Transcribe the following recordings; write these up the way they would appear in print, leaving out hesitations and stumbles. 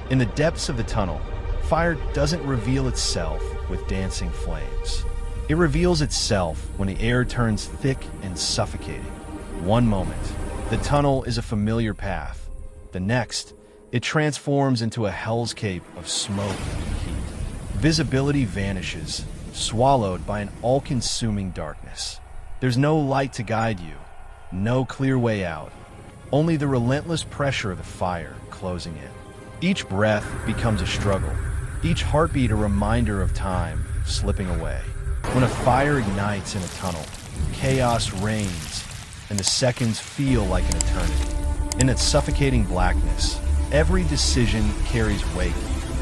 In the depths of the tunnel, fire doesn't reveal itself with dancing flames. It reveals itself when the air turns thick and suffocating. One moment, the tunnel is a familiar path. The next, it transforms into a hellscape of smoke and heat. Visibility vanishes, swallowed by an all-consuming darkness. There's no light to guide you, no clear way out, only the relentless pressure of the fire closing in. Each breath becomes a struggle, each heartbeat a reminder of time slipping away. When a fire ignites in a tunnel, chaos reigns, and the seconds feel like an eternity. In its suffocating blackness, every decision carries weight,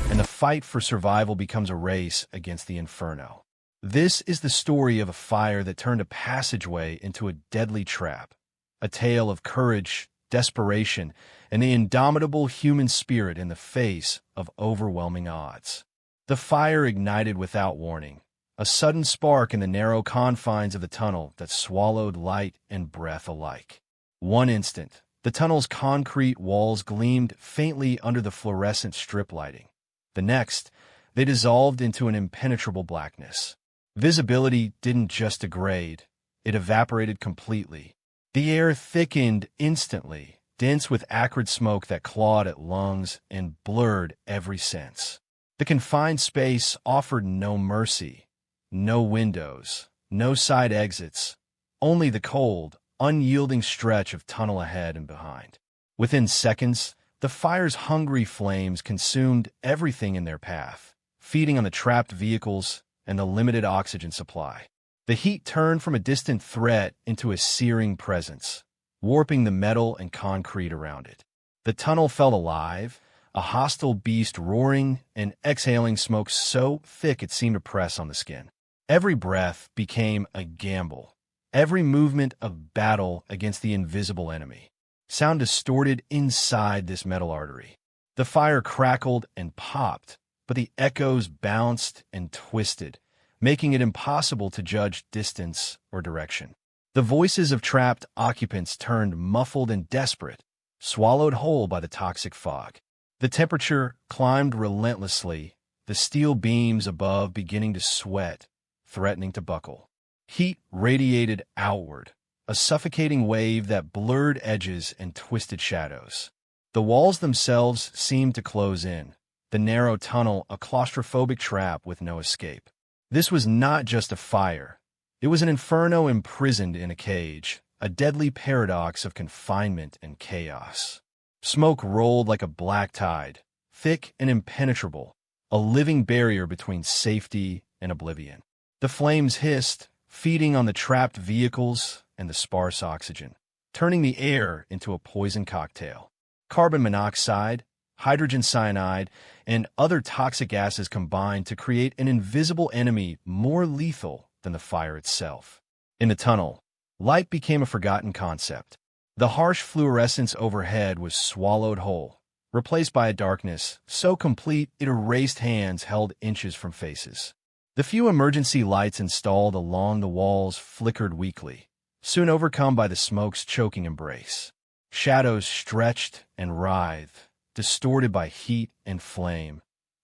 and the fight for survival becomes a race against the inferno. This is the story of a fire that turned a passageway into a deadly trap, a tale of courage, desperation, and the indomitable human spirit in the face of overwhelming odds. The fire ignited without warning, a sudden spark in the narrow confines of the tunnel that swallowed light and breath alike. One instant, the tunnel's concrete walls gleamed faintly under the fluorescent strip lighting. The next, they dissolved into an impenetrable blackness. Visibility didn't just degrade, it evaporated completely. The air thickened instantly, dense with acrid smoke that clawed at lungs and blurred every sense. The confined space offered no mercy, no windows, no side exits, only the cold, unyielding stretch of tunnel ahead and behind. Within seconds, the fire's hungry flames consumed everything in their path, feeding on the trapped vehicles and the limited oxygen supply. The heat turned from a distant threat into a searing presence, warping the metal and concrete around it. The tunnel felt alive, a hostile beast roaring and exhaling smoke so thick it seemed to press on the skin. Every breath became a gamble, every movement a battle against the invisible enemy. Sound distorted inside this metal artery. The fire crackled and popped, but the echoes bounced and twisted, making it impossible to judge distance or direction. The voices of trapped occupants turned muffled and desperate, swallowed whole by the toxic fog. The temperature climbed relentlessly, the steel beams above beginning to sweat, threatening to buckle. Heat radiated outward, a suffocating wave that blurred edges and twisted shadows. The walls themselves seemed to close in, the narrow tunnel a claustrophobic trap with no escape. This was not just a fire. It was an inferno imprisoned in a cage, a deadly paradox of confinement and chaos. Smoke rolled like a black tide, thick and impenetrable, a living barrier between safety and oblivion. The flames hissed, feeding on the trapped vehicles and the sparse oxygen, turning the air into a poison cocktail. Carbon monoxide, hydrogen cyanide, and other toxic gases combined to create an invisible enemy more lethal than the fire itself. In the tunnel, light became a forgotten concept. The harsh fluorescence overhead was swallowed whole, replaced by a darkness so complete it erased hands held inches from faces. The few emergency lights installed along the walls flickered weakly, soon overcome by the smoke's choking embrace. Shadows stretched and writhed, distorted by heat and flame,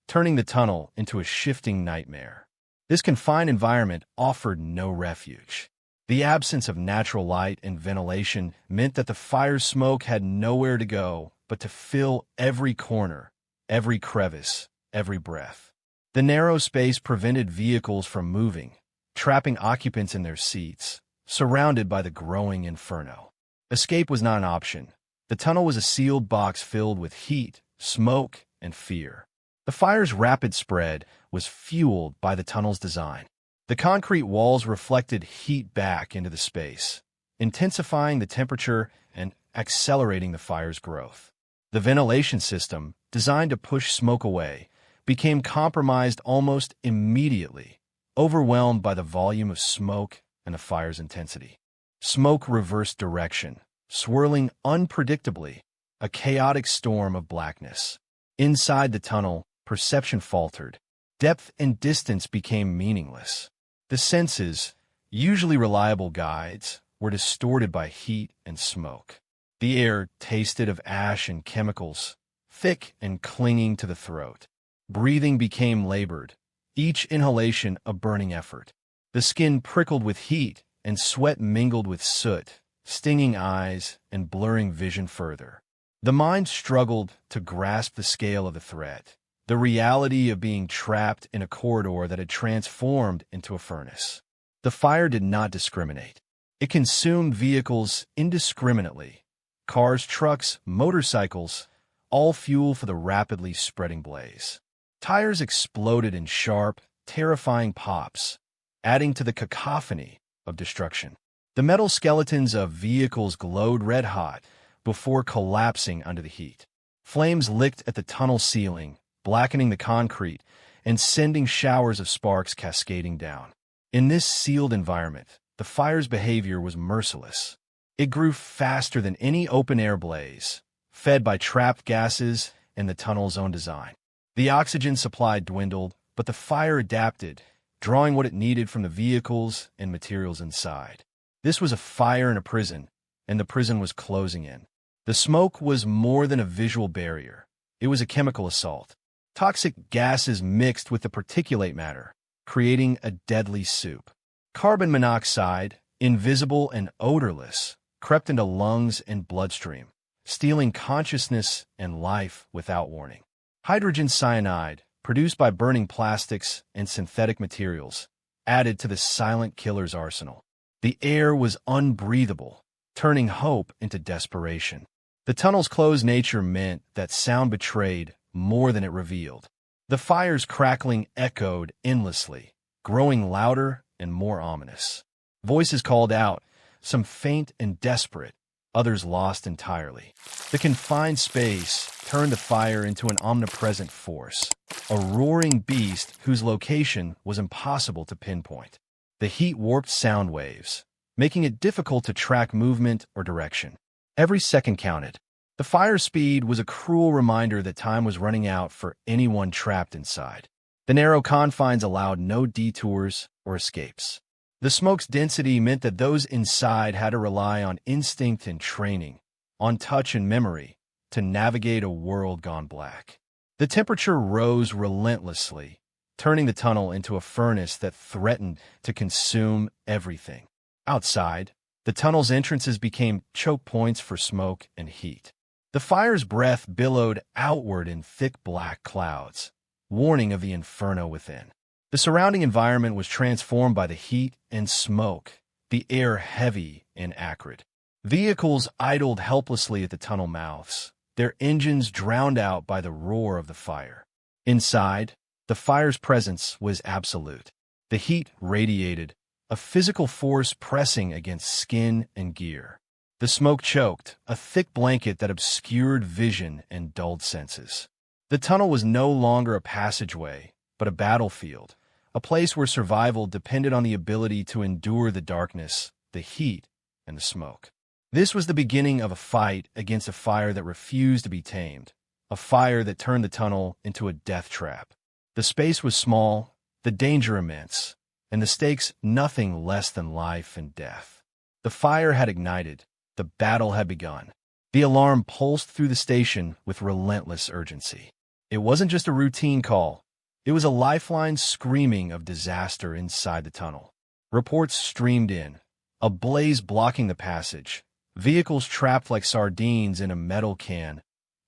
turning the tunnel into a shifting nightmare. This confined environment offered no refuge. The absence of natural light and ventilation meant that the fire's smoke had nowhere to go but to fill every corner, every crevice, every breath. The narrow space prevented vehicles from moving, trapping occupants in their seats, surrounded by the growing inferno. Escape was not an option. The tunnel was a sealed box filled with heat, smoke, and fear. The fire's rapid spread was fueled by the tunnel's design. The concrete walls reflected heat back into the space, intensifying the temperature and accelerating the fire's growth. The ventilation system, designed to push smoke away, became compromised almost immediately, overwhelmed by the volume of smoke and the fire's intensity. Smoke reversed direction, swirling unpredictably, a chaotic storm of blackness. Inside the tunnel, perception faltered. Depth and distance became meaningless. The senses, usually reliable guides, were distorted by heat and smoke. The air tasted of ash and chemicals, thick and clinging to the throat. Breathing became labored, each inhalation a burning effort. The skin prickled with heat, and sweat mingled with soot, stinging eyes and blurring vision further. The mind struggled to grasp the scale of the threat, the reality of being trapped in a corridor that had transformed into a furnace. The fire did not discriminate. It consumed vehicles indiscriminately. Cars, trucks, motorcycles, all fuel for the rapidly spreading blaze. Tires exploded in sharp, terrifying pops, adding to the cacophony of destruction. The metal skeletons of vehicles glowed red-hot before collapsing under the heat. Flames licked at the tunnel ceiling, blackening the concrete and sending showers of sparks cascading down. In this sealed environment, the fire's behavior was merciless. It grew faster than any open-air blaze, fed by trapped gases and the tunnel's own design. The oxygen supply dwindled, but the fire adapted, drawing what it needed from the vehicles and materials inside. This was a fire in a prison, and the prison was closing in. The smoke was more than a visual barrier. It was a chemical assault. Toxic gases mixed with the particulate matter, creating a deadly soup. Carbon monoxide, invisible and odorless, crept into lungs and bloodstream, stealing consciousness and life without warning. Hydrogen cyanide, produced by burning plastics and synthetic materials, added to the silent killer's arsenal. The air was unbreathable, turning hope into desperation. The tunnel's closed nature meant that sound betrayed more than it revealed. The fire's crackling echoed endlessly, growing louder and more ominous. Voices called out, some faint and desperate, others lost entirely. The confined space turned the fire into an omnipresent force, a roaring beast whose location was impossible to pinpoint. The heat warped sound waves, making it difficult to track movement or direction. Every second counted. The fire's speed was a cruel reminder that time was running out for anyone trapped inside. The narrow confines allowed no detours or escapes. The smoke's density meant that those inside had to rely on instinct and training, on touch and memory, to navigate a world gone black. The temperature rose relentlessly, turning the tunnel into a furnace that threatened to consume everything. Outside, the tunnel's entrances became choke points for smoke and heat. The fire's breath billowed outward in thick black clouds, warning of the inferno within. The surrounding environment was transformed by the heat and smoke, the air heavy and acrid. Vehicles idled helplessly at the tunnel mouths, their engines drowned out by the roar of the fire. Inside, the fire's presence was absolute. The heat radiated, a physical force pressing against skin and gear. The smoke choked, a thick blanket that obscured vision and dulled senses. The tunnel was no longer a passageway, but a battlefield, a place where survival depended on the ability to endure the darkness, the heat, and the smoke. This was the beginning of a fight against a fire that refused to be tamed, a fire that turned the tunnel into a death trap. The space was small, the danger immense, and the stakes nothing less than life and death. The fire had ignited. The battle had begun. The alarm pulsed through the station with relentless urgency. It wasn't just a routine call. It was a lifeline screaming of disaster inside the tunnel. Reports streamed in, a blaze blocking the passage, vehicles trapped like sardines in a metal can,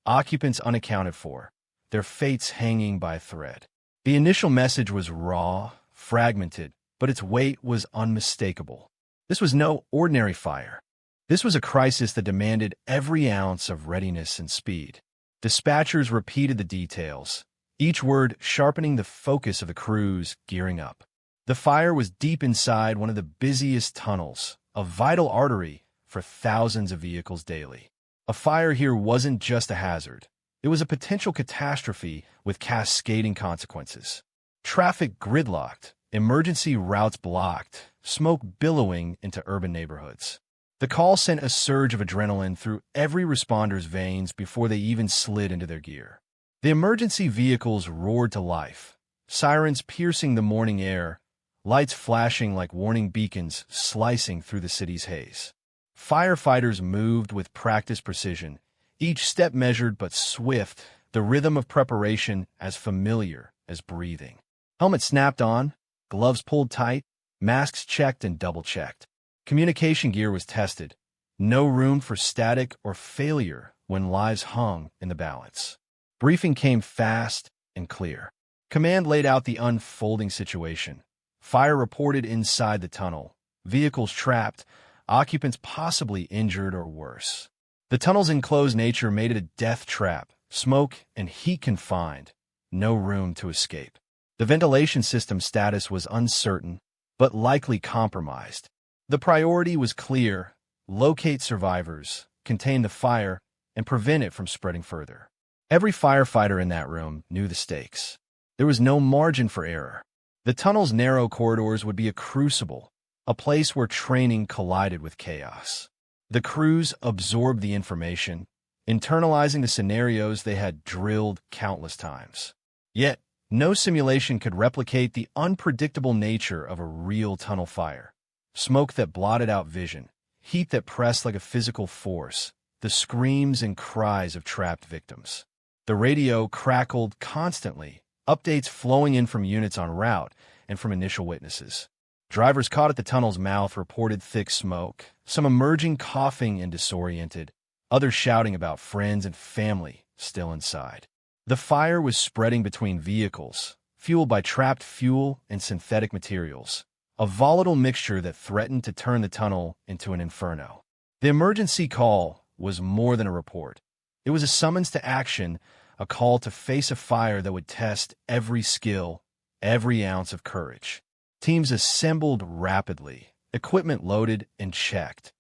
occupants unaccounted for, their fates hanging by a thread. The initial message was raw, fragmented, but its weight was unmistakable. This was no ordinary fire. This was a crisis that demanded every ounce of readiness and speed. Dispatchers repeated the details, each word sharpening the focus of the crews gearing up. The fire was deep inside one of the busiest tunnels, a vital artery for thousands of vehicles daily. A fire here wasn't just a hazard. It was a potential catastrophe with cascading consequences. Traffic gridlocked, emergency routes blocked, smoke billowing into urban neighborhoods. The call sent a surge of adrenaline through every responder's veins before they even slid into their gear. The emergency vehicles roared to life, sirens piercing the morning air, lights flashing like warning beacons slicing through the city's haze. Firefighters moved with practiced precision, each step measured but swift, the rhythm of preparation as familiar as breathing. Helmet snapped on, gloves pulled tight, masks checked and double-checked. Communication gear was tested. No room for static or failure when lives hung in the balance. Briefing came fast and clear. Command laid out the unfolding situation. Fire reported inside the tunnel. Vehicles trapped, occupants possibly injured or worse. The tunnel's enclosed nature made it a death trap, smoke and heat confined, no room to escape. The ventilation system status was uncertain, but likely compromised. The priority was clear: locate survivors, contain the fire, and prevent it from spreading further. Every firefighter in that room knew the stakes. There was no margin for error. The tunnel's narrow corridors would be a crucible, a place where training collided with chaos. The crews absorbed the information, internalizing the scenarios they had drilled countless times. Yet, no simulation could replicate the unpredictable nature of a real tunnel fire. Smoke that blotted out vision, heat that pressed like a physical force, the screams and cries of trapped victims. The radio crackled constantly, updates flowing in from units en route and from initial witnesses. Drivers caught at the tunnel's mouth reported thick smoke, some emerging coughing and disoriented, others shouting about friends and family still inside. The fire was spreading between vehicles, fueled by trapped fuel and synthetic materials, a volatile mixture that threatened to turn the tunnel into an inferno. The emergency call was more than a report. It was a summons to action, a call to face a fire that would test every skill, every ounce of courage. Teams assembled rapidly, equipment loaded and checked.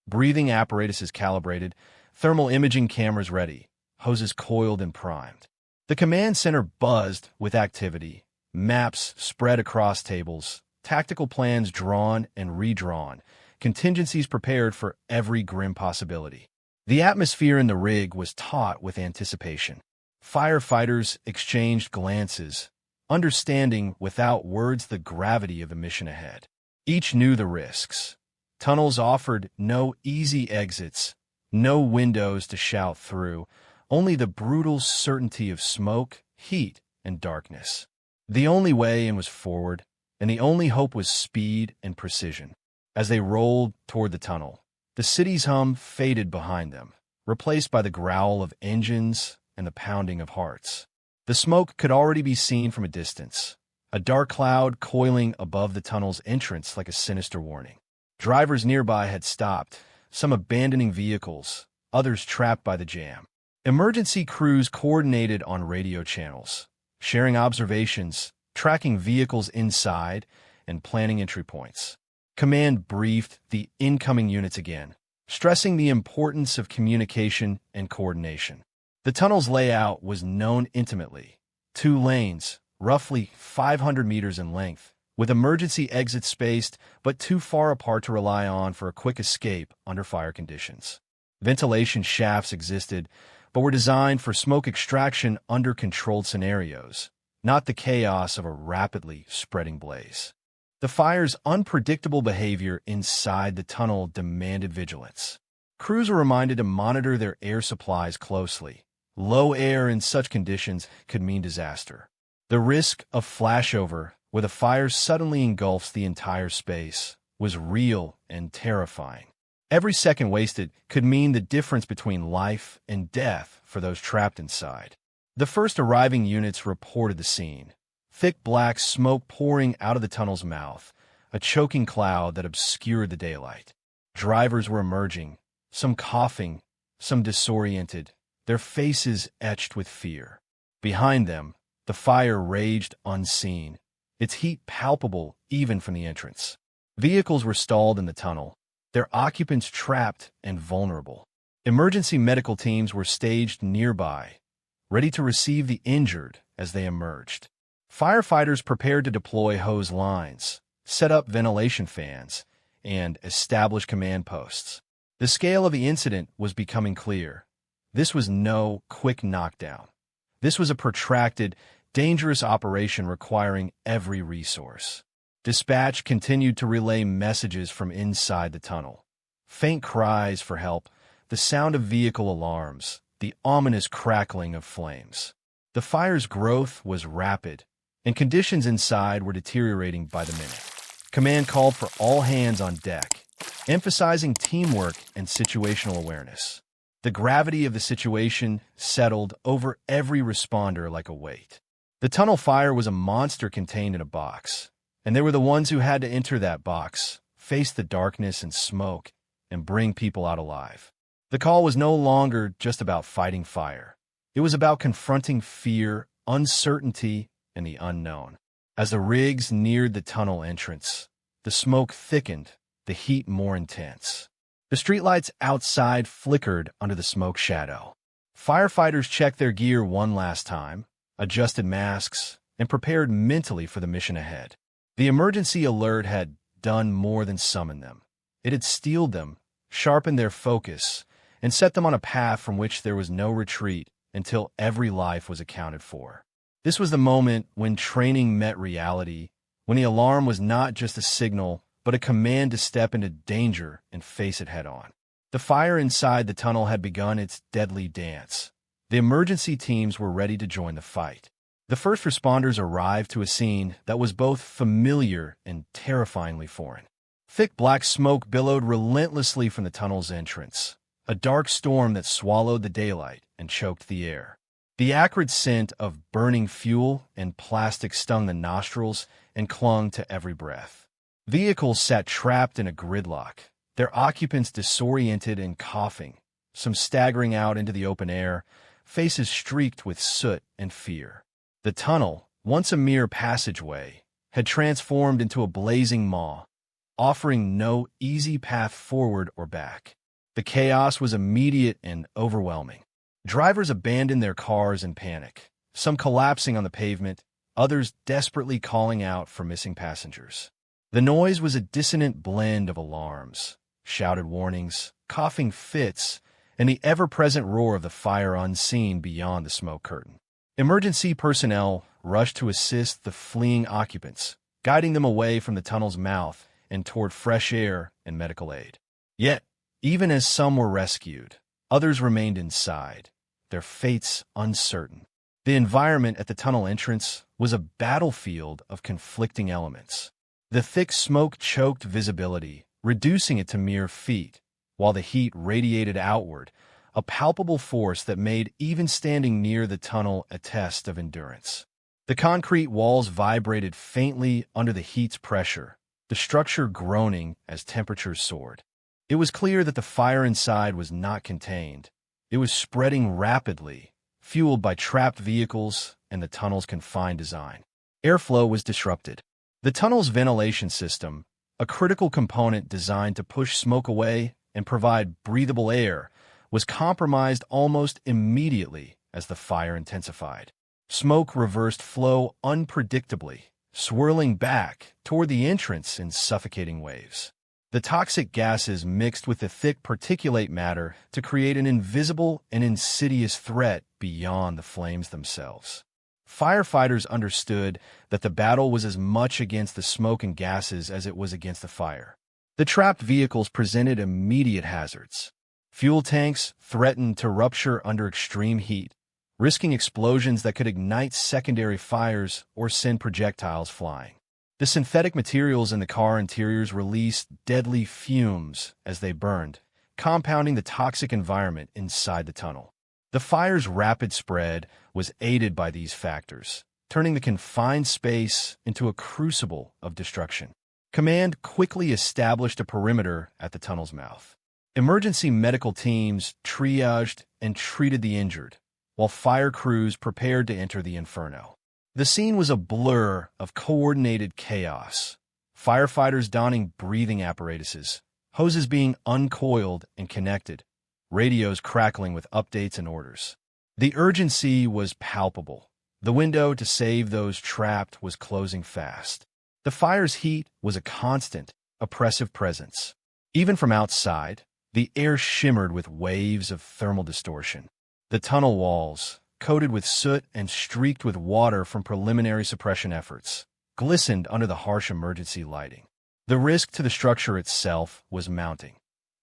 Breathing apparatuses calibrated, thermal imaging cameras ready, hoses coiled and primed. The command center buzzed with activity, maps spread across tables, tactical plans drawn and redrawn, contingencies prepared for every grim possibility. The atmosphere in the rig was taut with anticipation. Firefighters exchanged glances, understanding without words the gravity of the mission ahead. Each knew the risks. Tunnels offered no easy exits, no windows to shout through, only the brutal certainty of smoke, heat, and darkness. The only way in was forward, and the only hope was speed and precision. As they rolled toward the tunnel, the city's hum faded behind them, replaced by the growl of engines and the pounding of hearts. The smoke could already be seen from a distance, a dark cloud coiling above the tunnel's entrance like a sinister warning. Drivers nearby had stopped, some abandoning vehicles, others trapped by the jam. Emergency crews coordinated on radio channels, sharing observations, tracking vehicles inside, and planning entry points. Command briefed the incoming units again, stressing the importance of communication and coordination. The tunnel's layout was known intimately. 2 lanes, roughly 500 meters in length, with emergency exits spaced but too far apart to rely on for a quick escape under fire conditions. Ventilation shafts existed, but were designed for smoke extraction under controlled scenarios, not the chaos of a rapidly spreading blaze. The fire's unpredictable behavior inside the tunnel demanded vigilance. Crews were reminded to monitor their air supplies closely. Low air in such conditions could mean disaster. The risk of flashover, where the fire suddenly engulfs the entire space, was real and terrifying. Every second wasted could mean the difference between life and death for those trapped inside. The first arriving units reported the scene. Thick black smoke pouring out of the tunnel's mouth, a choking cloud that obscured the daylight. Drivers were emerging, some coughing, some disoriented, their faces etched with fear. Behind them, the fire raged unseen, its heat palpable even from the entrance. Vehicles were stalled in the tunnel, their occupants trapped and vulnerable. Emergency medical teams were staged nearby, ready to receive the injured as they emerged. Firefighters prepared to deploy hose lines, set up ventilation fans, and establish command posts. The scale of the incident was becoming clear. This was no quick knockdown. This was a protracted, dangerous operation requiring every resource. Dispatch continued to relay messages from inside the tunnel. Faint cries for help, the sound of vehicle alarms, the ominous crackling of flames. The fire's growth was rapid, and conditions inside were deteriorating by the minute. Command called for all hands on deck, emphasizing teamwork and situational awareness. The gravity of the situation settled over every responder like a weight. The tunnel fire was a monster contained in a box, and they were the ones who had to enter that box, face the darkness and smoke, and bring people out alive. The call was no longer just about fighting fire. It was about confronting fear, uncertainty, and the unknown. As the rigs neared the tunnel entrance, the smoke thickened, the heat more intense. The streetlights outside flickered under the smoke shadow. Firefighters checked their gear one last time, adjusted masks, and prepared mentally for the mission ahead. The emergency alert had done more than summon them. It had steeled them, sharpened their focus, and set them on a path from which there was no retreat until every life was accounted for. This was the moment when training met reality, when the alarm was not just a signal, but a command to step into danger and face it head-on. The fire inside the tunnel had begun its deadly dance. The emergency teams were ready to join the fight. The first responders arrived to a scene that was both familiar and terrifyingly foreign. Thick black smoke billowed relentlessly from the tunnel's entrance, a dark storm that swallowed the daylight and choked the air. The acrid scent of burning fuel and plastic stung the nostrils and clung to every breath. Vehicles sat trapped in a gridlock, their occupants disoriented and coughing, some staggering out into the open air, faces streaked with soot and fear. The tunnel, once a mere passageway, had transformed into a blazing maw, offering no easy path forward or back. The chaos was immediate and overwhelming. Drivers abandoned their cars in panic, some collapsing on the pavement, others desperately calling out for missing passengers. The noise was a dissonant blend of alarms, shouted warnings, coughing fits, and the ever-present roar of the fire unseen beyond the smoke curtain. Emergency personnel rushed to assist the fleeing occupants, guiding them away from the tunnel's mouth and toward fresh air and medical aid. Yet, even as some were rescued, others remained inside, their fates uncertain. The environment at the tunnel entrance was a battlefield of conflicting elements. The thick smoke choked visibility, reducing it to mere feet, while the heat radiated outward, a palpable force that made even standing near the tunnel a test of endurance. The concrete walls vibrated faintly under the heat's pressure, the structure groaning as temperatures soared. It was clear that the fire inside was not contained. It was spreading rapidly, fueled by trapped vehicles and the tunnel's confined design. Airflow was disrupted. The tunnel's ventilation system, a critical component designed to push smoke away and provide breathable air, was compromised almost immediately as the fire intensified. Smoke reversed flow unpredictably, swirling back toward the entrance in suffocating waves. The toxic gases mixed with the thick particulate matter to create an invisible and insidious threat beyond the flames themselves. Firefighters understood that the battle was as much against the smoke and gases as it was against the fire. The trapped vehicles presented immediate hazards. Fuel tanks threatened to rupture under extreme heat, risking explosions that could ignite secondary fires or send projectiles flying. The synthetic materials in the car interiors released deadly fumes as they burned, compounding the toxic environment inside the tunnel. The fire's rapid spread was aided by these factors, turning the confined space into a crucible of destruction. Command quickly established a perimeter at the tunnel's mouth. Emergency medical teams triaged and treated the injured, while fire crews prepared to enter the inferno. The scene was a blur of coordinated chaos. Firefighters donning breathing apparatuses, hoses being uncoiled and connected, radios crackling with updates and orders. The urgency was palpable. The window to save those trapped was closing fast. The fire's heat was a constant, oppressive presence. Even from outside, the air shimmered with waves of thermal distortion. The tunnel walls, coated with soot and streaked with water from preliminary suppression efforts, glistened under the harsh emergency lighting. The risk to the structure itself was mounting.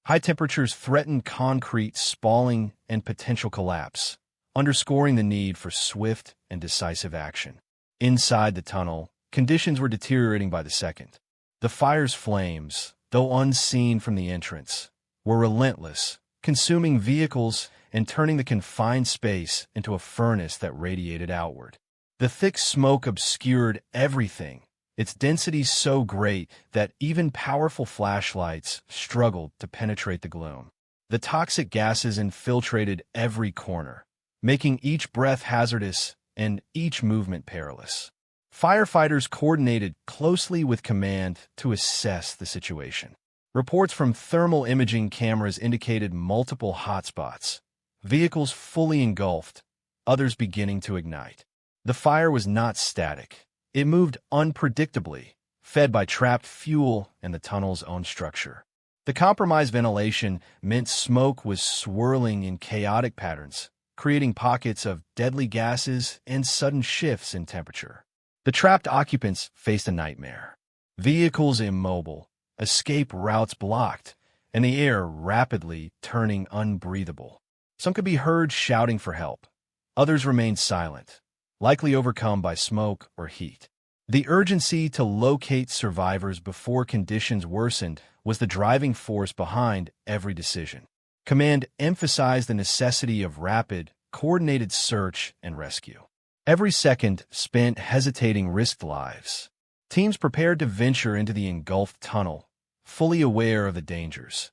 High temperatures threatened concrete spalling and potential collapse, underscoring the need for swift and decisive action. Inside the tunnel, conditions were deteriorating by the second. The fire's flames, though unseen from the entrance, were relentless, consuming vehicles and turning the confined space into a furnace that radiated outward. The thick smoke obscured everything, its density so great that even powerful flashlights struggled to penetrate the gloom. The toxic gases infiltrated every corner, making each breath hazardous and each movement perilous. Firefighters coordinated closely with command to assess the situation. Reports from thermal imaging cameras indicated multiple hotspots, vehicles fully engulfed, others beginning to ignite. The fire was not static. It moved unpredictably, fed by trapped fuel and the tunnel's own structure. The compromised ventilation meant smoke was swirling in chaotic patterns, creating pockets of deadly gases and sudden shifts in temperature. The trapped occupants faced a nightmare. Vehicles immobile, escape routes blocked, and the air rapidly turning unbreathable. Some could be heard shouting for help. Others remained silent, likely overcome by smoke or heat. The urgency to locate survivors before conditions worsened was the driving force behind every decision. Command emphasized the necessity of rapid, coordinated search and rescue. Every second spent hesitating risked lives. Teams prepared to venture into the engulfed tunnel, fully aware of the dangers.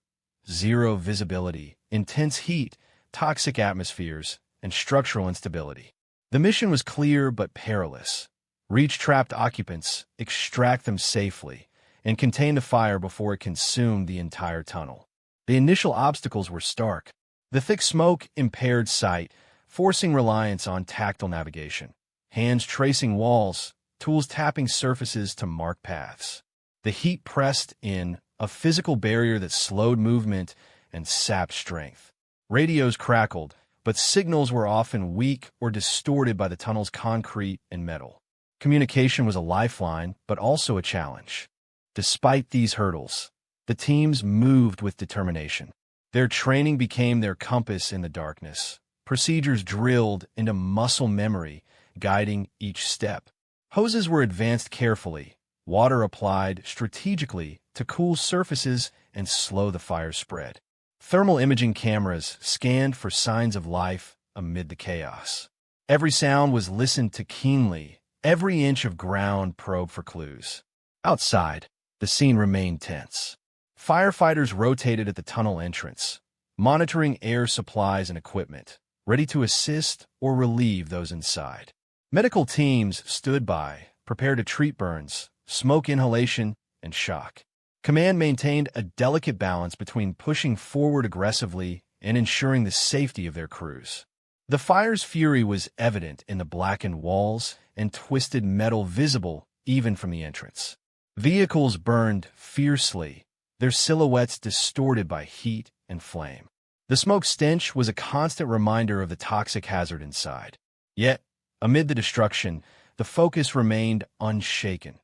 Zero visibility, intense heat, toxic atmospheres, and structural instability. The mission was clear but perilous. Reach trapped occupants, extract them safely, and contain the fire before it consumed the entire tunnel. The initial obstacles were stark. The thick smoke impaired sight, forcing reliance on tactile navigation. Hands tracing walls, tools tapping surfaces to mark paths. The heat pressed in, a physical barrier that slowed movement and sapped strength. Radios crackled, but signals were often weak or distorted by the tunnel's concrete and metal. Communication was a lifeline, but also a challenge. Despite these hurdles, the teams moved with determination. Their training became their compass in the darkness. Procedures drilled into muscle memory, guiding each step. Hoses were advanced carefully, water applied strategically to cool surfaces and slow the fire spread. Thermal imaging cameras scanned for signs of life amid the chaos. Every sound was listened to keenly, every inch of ground probed for clues. Outside, the scene remained tense. Firefighters rotated at the tunnel entrance, monitoring air supplies and equipment, ready to assist or relieve those inside. Medical teams stood by, prepared to treat burns, smoke inhalation, and shock. Command maintained a delicate balance between pushing forward aggressively and ensuring the safety of their crews. The fire's fury was evident in the blackened walls and twisted metal visible even from the entrance. Vehicles burned fiercely, their silhouettes distorted by heat and flame. The smoke stench was a constant reminder of the toxic hazard inside. Yet, amid the destruction, the focus remained unshaken.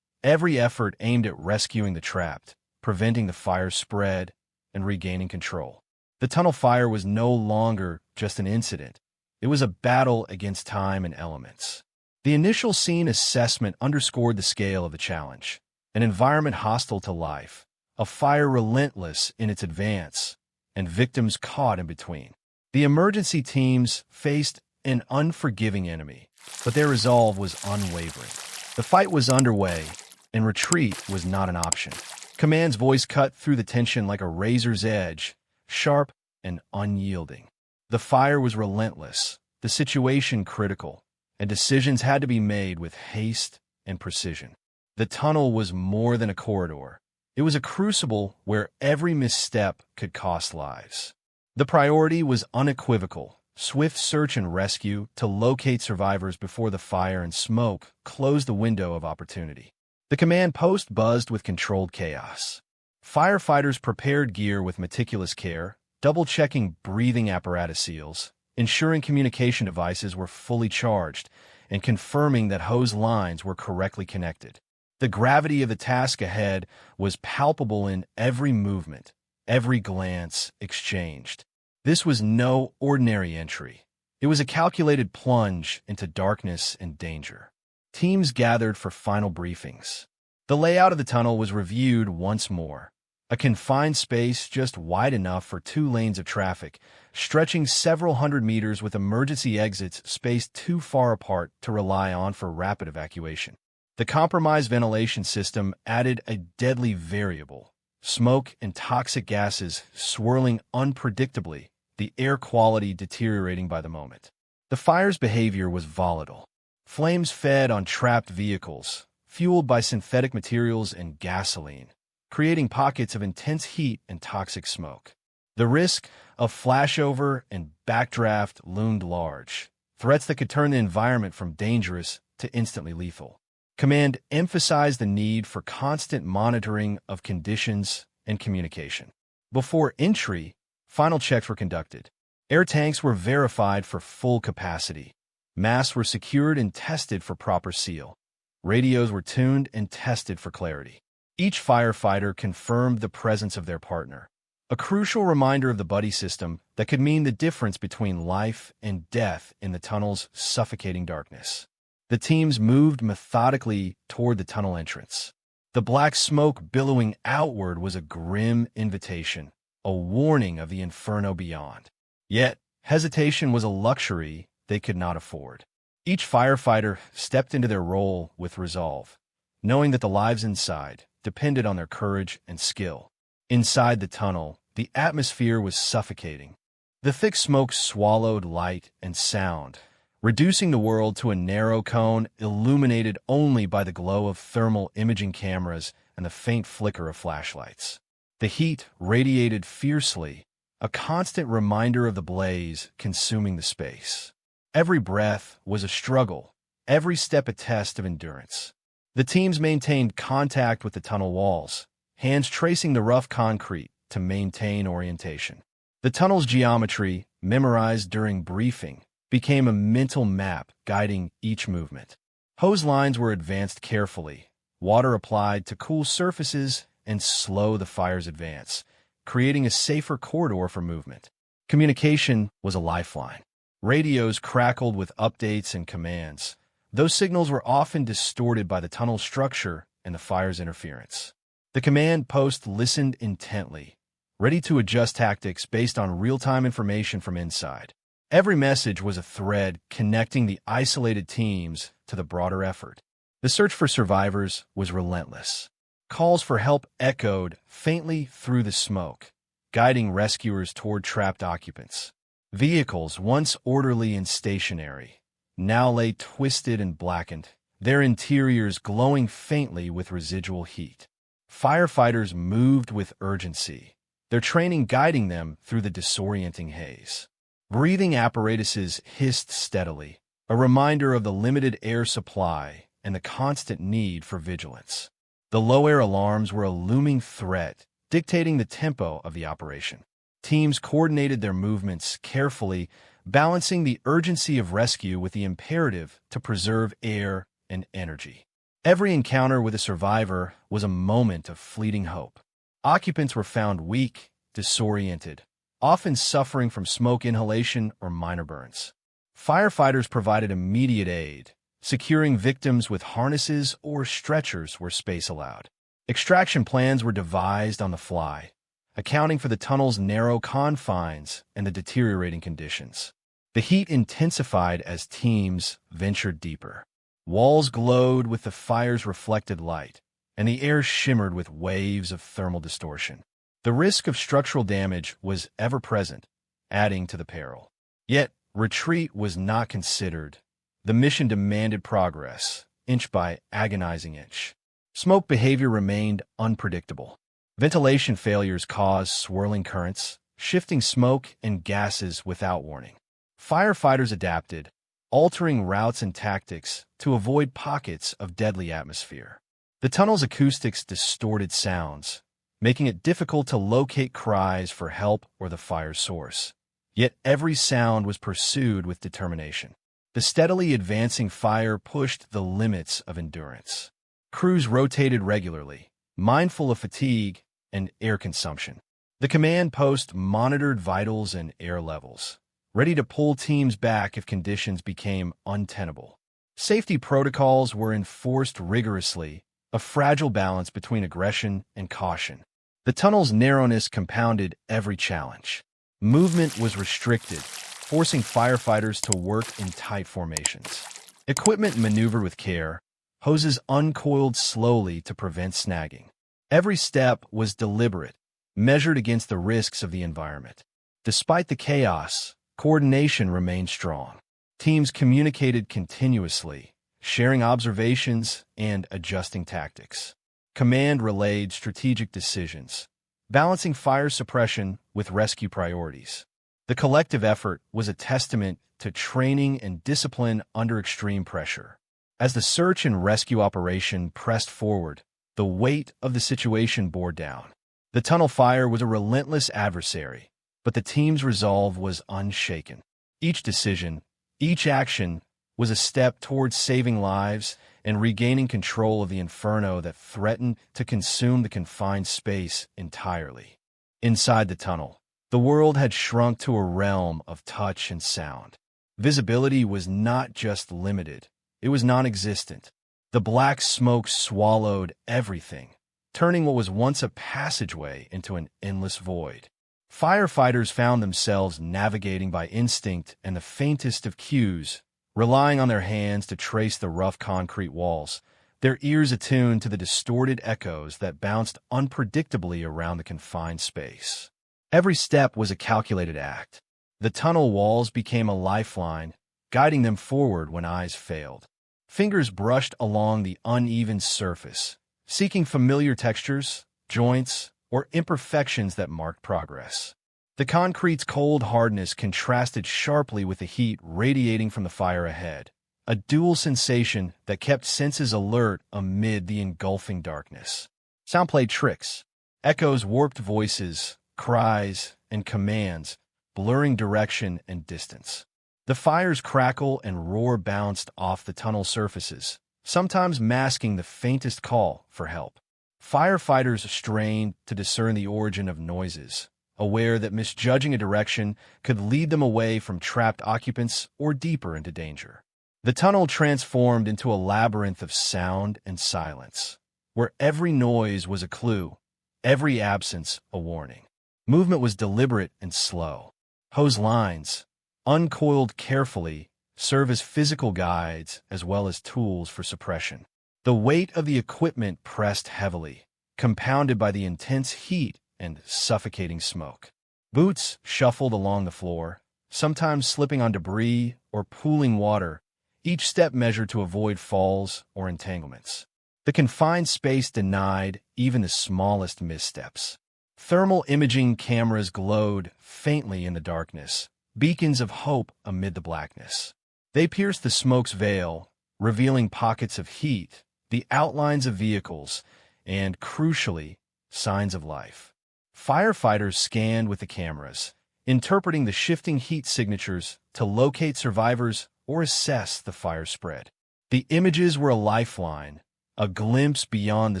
Every effort aimed at rescuing the trapped, preventing the fire's spread, and regaining control. The tunnel fire was no longer just an incident. It was a battle against time and elements. The initial scene assessment underscored the scale of the challenge. An environment hostile to life, a fire relentless in its advance, and victims caught in between. The emergency teams faced an unforgiving enemy, but their resolve was unwavering. The fight was underway, and retreat was not an option. Command's voice cut through the tension like a razor's edge, sharp and unyielding. The fire was relentless, the situation critical, and decisions had to be made with haste and precision. The tunnel was more than a corridor. It was a crucible where every misstep could cost lives. The priority was unequivocal: swift search and rescue to locate survivors before the fire and smoke closed the window of opportunity. The command post buzzed with controlled chaos. Firefighters prepared gear with meticulous care, double-checking breathing apparatus seals, ensuring communication devices were fully charged, and confirming that hose lines were correctly connected. The gravity of the task ahead was palpable in every movement, every glance exchanged. This was no ordinary entry. It was a calculated plunge into darkness and danger. Teams gathered for final briefings. The layout of the tunnel was reviewed once more. A confined space just wide enough for 2 lanes of traffic, stretching several hundred meters with emergency exits spaced too far apart to rely on for rapid evacuation. The compromised ventilation system added a deadly variable: smoke and toxic gases swirling unpredictably, the air quality deteriorating by the moment. The fire's behavior was volatile. Flames fed on trapped vehicles, fueled by synthetic materials and gasoline, creating pockets of intense heat and toxic smoke. The risk of flashover and backdraft loomed large, threats that could turn the environment from dangerous to instantly lethal. Command emphasized the need for constant monitoring of conditions and communication. Before entry, final checks were conducted. Air tanks were verified for full capacity. Masks were secured and tested for proper seal. Radios were tuned and tested for clarity. Each firefighter confirmed the presence of their partner, a crucial reminder of the buddy system that could mean the difference between life and death in the tunnel's suffocating darkness. The teams moved methodically toward the tunnel entrance. The black smoke billowing outward was a grim invitation, a warning of the inferno beyond. Yet, hesitation was a luxury they could not afford. Each firefighter stepped into their role with resolve, knowing that the lives inside depended on their courage and skill. Inside the tunnel, the atmosphere was suffocating. The thick smoke swallowed light and sound, reducing the world to a narrow cone illuminated only by the glow of thermal imaging cameras and the faint flicker of flashlights. The heat radiated fiercely, a constant reminder of the blaze consuming the space. Every breath was a struggle, every step a test of endurance. The teams maintained contact with the tunnel walls, hands tracing the rough concrete to maintain orientation. The tunnel's geometry, memorized during briefing, became a mental map guiding each movement. Hose lines were advanced carefully, water applied to cool surfaces and slow the fire's advance, creating a safer corridor for movement. Communication was a lifeline. Radios crackled with updates and commands. Those signals were often distorted by the tunnel's structure and the fire's interference. The command post listened intently, ready to adjust tactics based on real-time information from inside. Every message was a thread connecting the isolated teams to the broader effort. The search for survivors was relentless. Calls for help echoed faintly through the smoke, guiding rescuers toward trapped occupants. Vehicles, once orderly and stationary, now lay twisted and blackened, their interiors glowing faintly with residual heat. Firefighters moved with urgency, their training guiding them through the disorienting haze. Breathing apparatuses hissed steadily, a reminder of the limited air supply and the constant need for vigilance. The low-air alarms were a looming threat, dictating the tempo of the operation. Teams coordinated their movements carefully, balancing the urgency of rescue with the imperative to preserve air and energy. Every encounter with a survivor was a moment of fleeting hope. Occupants were found weak, disoriented, often suffering from smoke inhalation or minor burns. Firefighters provided immediate aid, securing victims with harnesses or stretchers where space allowed. Extraction plans were devised on the fly, accounting for the tunnel's narrow confines and the deteriorating conditions. The heat intensified as teams ventured deeper. Walls glowed with the fire's reflected light, and the air shimmered with waves of thermal distortion. The risk of structural damage was ever present, adding to the peril. Yet, retreat was not considered. The mission demanded progress, inch by agonizing inch. Smoke behavior remained unpredictable. Ventilation failures caused swirling currents, shifting smoke and gases without warning. Firefighters adapted, altering routes and tactics to avoid pockets of deadly atmosphere. The tunnel's acoustics distorted sounds, making it difficult to locate cries for help or the fire's source. Yet every sound was pursued with determination. The steadily advancing fire pushed the limits of endurance. Crews rotated regularly, mindful of fatigue and air consumption. The command post monitored vitals and air levels, ready to pull teams back if conditions became untenable. Safety protocols were enforced rigorously, a fragile balance between aggression and caution. The tunnel's narrowness compounded every challenge. Movement was restricted, forcing firefighters to work in tight formations. Equipment maneuvered with care, hoses uncoiled slowly to prevent snagging. Every step was deliberate, measured against the risks of the environment. Despite the chaos, coordination remained strong. Teams communicated continuously, sharing observations and adjusting tactics. Command relayed strategic decisions, balancing fire suppression with rescue priorities. The collective effort was a testament to training and discipline under extreme pressure. As the search and rescue operation pressed forward, the weight of the situation bore down. The tunnel fire was a relentless adversary, but the team's resolve was unshaken. Each decision, each action, was a step towards saving lives and regaining control of the inferno that threatened to consume the confined space entirely. Inside the tunnel, the world had shrunk to a realm of touch and sound. Visibility was not just limited, it was non-existent. The black smoke swallowed everything, turning what was once a passageway into an endless void. Firefighters found themselves navigating by instinct and the faintest of cues, relying on their hands to trace the rough concrete walls, their ears attuned to the distorted echoes that bounced unpredictably around the confined space. Every step was a calculated act. The tunnel walls became a lifeline, guiding them forward when eyes failed. Fingers brushed along the uneven surface, seeking familiar textures, joints, or imperfections that marked progress. The concrete's cold hardness contrasted sharply with the heat radiating from the fire ahead, a dual sensation that kept senses alert amid the engulfing darkness. Sound played tricks. Echoes warped voices, cries, and commands, blurring direction and distance. The fire's crackle and roar bounced off the tunnel surfaces, sometimes masking the faintest call for help. Firefighters strained to discern the origin of noises, aware that misjudging a direction could lead them away from trapped occupants or deeper into danger. The tunnel transformed into a labyrinth of sound and silence, where every noise was a clue, every absence a warning. Movement was deliberate and slow. Hose lines, uncoiled carefully, serve as physical guides as well as tools for suppression. The weight of the equipment pressed heavily, compounded by the intense heat and suffocating smoke. Boots shuffled along the floor, sometimes slipping on debris or pooling water, each step measured to avoid falls or entanglements. The confined space denied even the smallest missteps. Thermal imaging cameras glowed faintly in the darkness, beacons of hope amid the blackness. They pierced the smoke's veil, revealing pockets of heat, the outlines of vehicles, and, crucially, signs of life. Firefighters scanned with the cameras, interpreting the shifting heat signatures to locate survivors or assess the fire spread. The images were a lifeline, a glimpse beyond the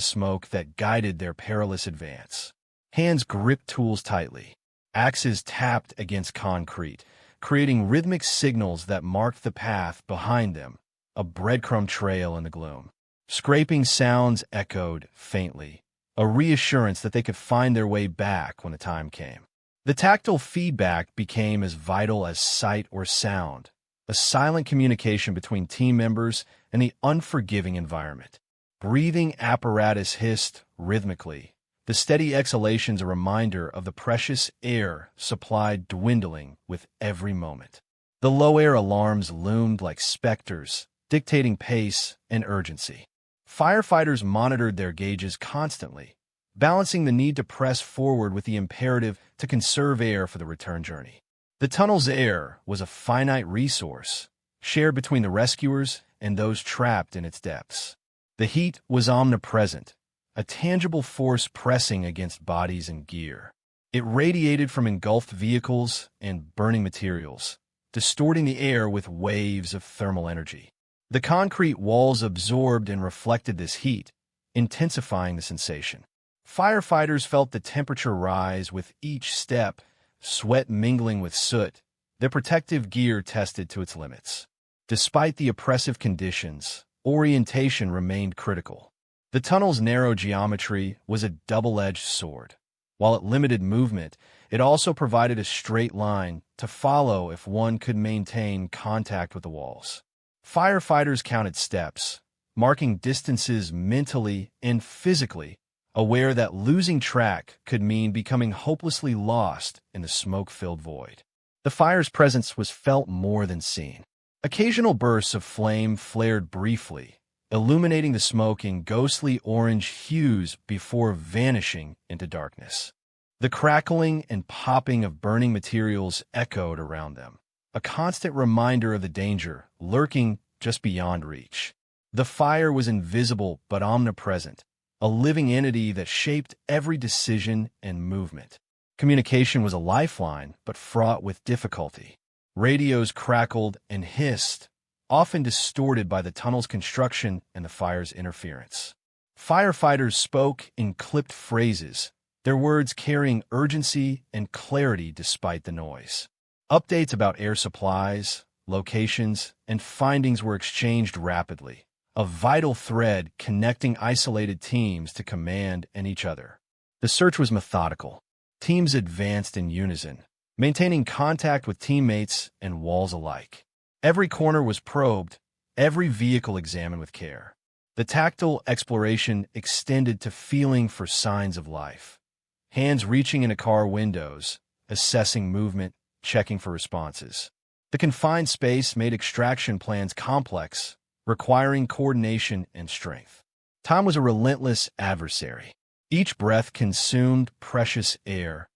smoke that guided their perilous advance. Hands gripped tools tightly. Axes tapped against concrete, creating rhythmic signals that marked the path behind them, a breadcrumb trail in the gloom. Scraping sounds echoed faintly, a reassurance that they could find their way back when the time came. The tactile feedback became as vital as sight or sound, a silent communication between team members and the unforgiving environment. Breathing apparatus hissed rhythmically, the steady exhalations a reminder of the precious air supply dwindling with every moment. The low-air alarms loomed like specters, dictating pace and urgency. Firefighters monitored their gauges constantly, balancing the need to press forward with the imperative to conserve air for the return journey. The tunnel's air was a finite resource, shared between the rescuers and those trapped in its depths. The heat was omnipresent, a tangible force pressing against bodies and gear. It radiated from engulfed vehicles and burning materials, distorting the air with waves of thermal energy. The concrete walls absorbed and reflected this heat, intensifying the sensation. Firefighters felt the temperature rise with each step, sweat mingling with soot, their protective gear tested to its limits. Despite the oppressive conditions, orientation remained critical. The tunnel's narrow geometry was a double-edged sword. While it limited movement, it also provided a straight line to follow if one could maintain contact with the walls. Firefighters counted steps, marking distances mentally and physically, aware that losing track could mean becoming hopelessly lost in the smoke-filled void. The fire's presence was felt more than seen. Occasional bursts of flame flared briefly, illuminating the smoke in ghostly orange hues before vanishing into darkness. The crackling and popping of burning materials echoed around them, a constant reminder of the danger lurking just beyond reach. The fire was invisible but omnipresent, a living entity that shaped every decision and movement. Communication was a lifeline, but fraught with difficulty. Radios crackled and hissed, often distorted by the tunnel's construction and the fire's interference. Firefighters spoke in clipped phrases, their words carrying urgency and clarity despite the noise. Updates about air supplies, locations, and findings were exchanged rapidly, a vital thread connecting isolated teams to command and each other. The search was methodical. Teams advanced in unison, maintaining contact with teammates and walls alike. Every corner was probed, every vehicle examined with care. The tactile exploration extended to feeling for signs of life. Hands reaching into car windows, assessing movement, checking for responses. The confined space made extraction plans complex, requiring coordination and strength. Time was a relentless adversary. Each breath consumed precious air.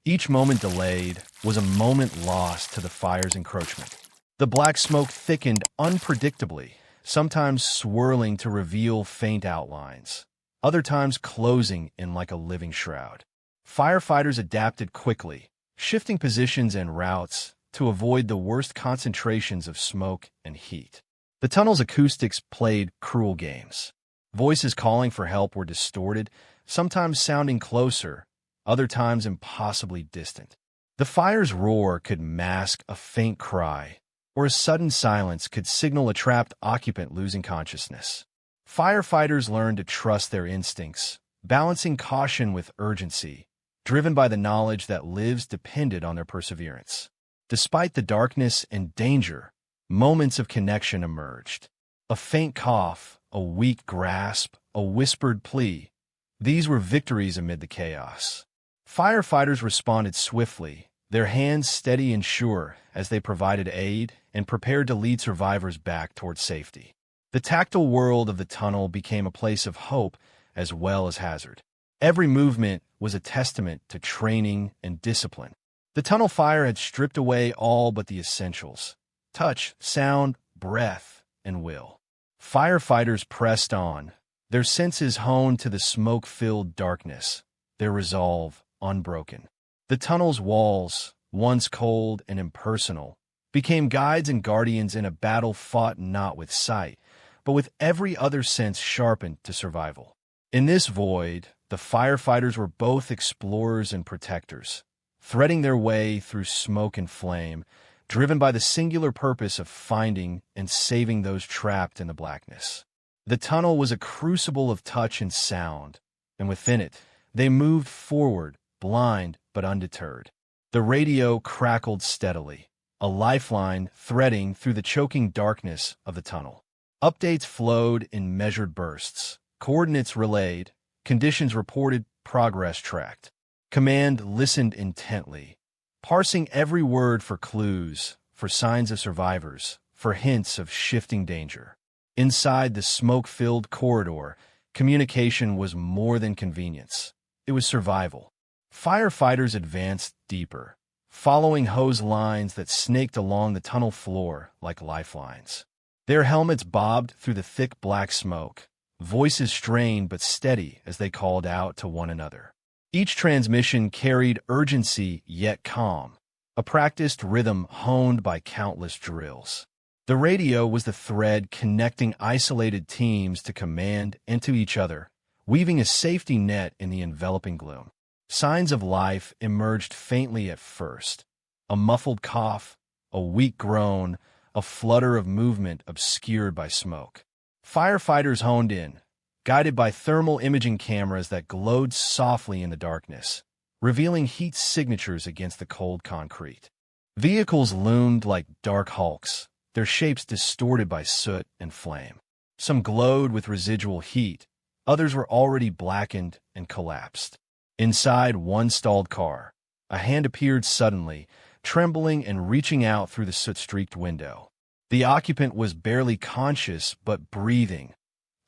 Each moment delayed was a moment lost to the fire's encroachment. The black smoke thickened unpredictably, sometimes swirling to reveal faint outlines, other times closing in like a living shroud. Firefighters adapted quickly, shifting positions and routes to avoid the worst concentrations of smoke and heat. The tunnel's acoustics played cruel games. Voices calling for help were distorted, sometimes sounding closer, other times impossibly distant. The fire's roar could mask a faint cry, or a sudden silence could signal a trapped occupant losing consciousness. Firefighters learned to trust their instincts, balancing caution with urgency, driven by the knowledge that lives depended on their perseverance. Despite the darkness and danger, moments of connection emerged. A faint cough, a weak grasp, a whispered plea. These were victories amid the chaos. Firefighters responded swiftly, their hands steady and sure as they provided aid and prepared to lead survivors back toward safety. The tactile world of the tunnel became a place of hope as well as hazard. Every movement was a testament to training and discipline. The tunnel fire had stripped away all but the essentials: touch, sound, breath, and will. Firefighters pressed on, their senses honed to the smoke-filled darkness, their resolve unbroken. The tunnel's walls, once cold and impersonal, became guides and guardians in a battle fought not with sight, but with every other sense sharpened to survival. In this void, the firefighters were both explorers and protectors, threading their way through smoke and flame, driven by the singular purpose of finding and saving those trapped in the blackness. The tunnel was a crucible of touch and sound, and within it, they moved forward, blind but undeterred. The radio crackled steadily, a lifeline threading through the choking darkness of the tunnel. Updates flowed in measured bursts, coordinates relayed, conditions reported, progress tracked. Command listened intently, parsing every word for clues, for signs of survivors, for hints of shifting danger. Inside the smoke-filled corridor, communication was more than convenience. It was survival. Firefighters advanced deeper, following hose lines that snaked along the tunnel floor like lifelines. Their helmets bobbed through the thick black smoke, voices strained but steady as they called out to one another. Each transmission carried urgency yet calm, a practiced rhythm honed by countless drills. The radio was the thread connecting isolated teams to command and to each other, weaving a safety net in the enveloping gloom. Signs of life emerged faintly at first. A muffled cough, a weak groan, a flutter of movement obscured by smoke. Firefighters honed in, guided by thermal imaging cameras that glowed softly in the darkness, revealing heat signatures against the cold concrete. Vehicles loomed like dark hulks, their shapes distorted by soot and flame. Some glowed with residual heat, others were already blackened and collapsed. Inside one stalled car, a hand appeared suddenly, trembling and reaching out through the soot-streaked window. The occupant was barely conscious but breathing,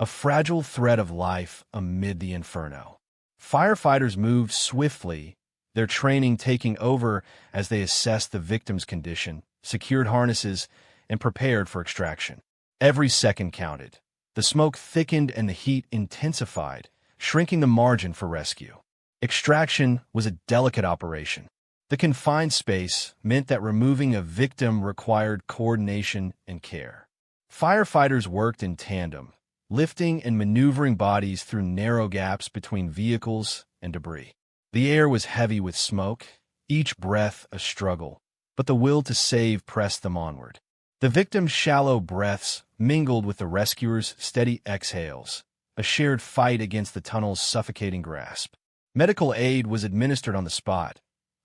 a fragile thread of life amid the inferno. Firefighters moved swiftly, their training taking over as they assessed the victim's condition, secured harnesses, and prepared for extraction. Every second counted. The smoke thickened and the heat intensified, shrinking the margin for rescue. Extraction was a delicate operation. The confined space meant that removing a victim required coordination and care. Firefighters worked in tandem, lifting and maneuvering bodies through narrow gaps between vehicles and debris. The air was heavy with smoke, each breath a struggle, but the will to save pressed them onward. The victim's shallow breaths mingled with the rescuers' steady exhales, a shared fight against the tunnel's suffocating grasp. Medical aid was administered on the spot.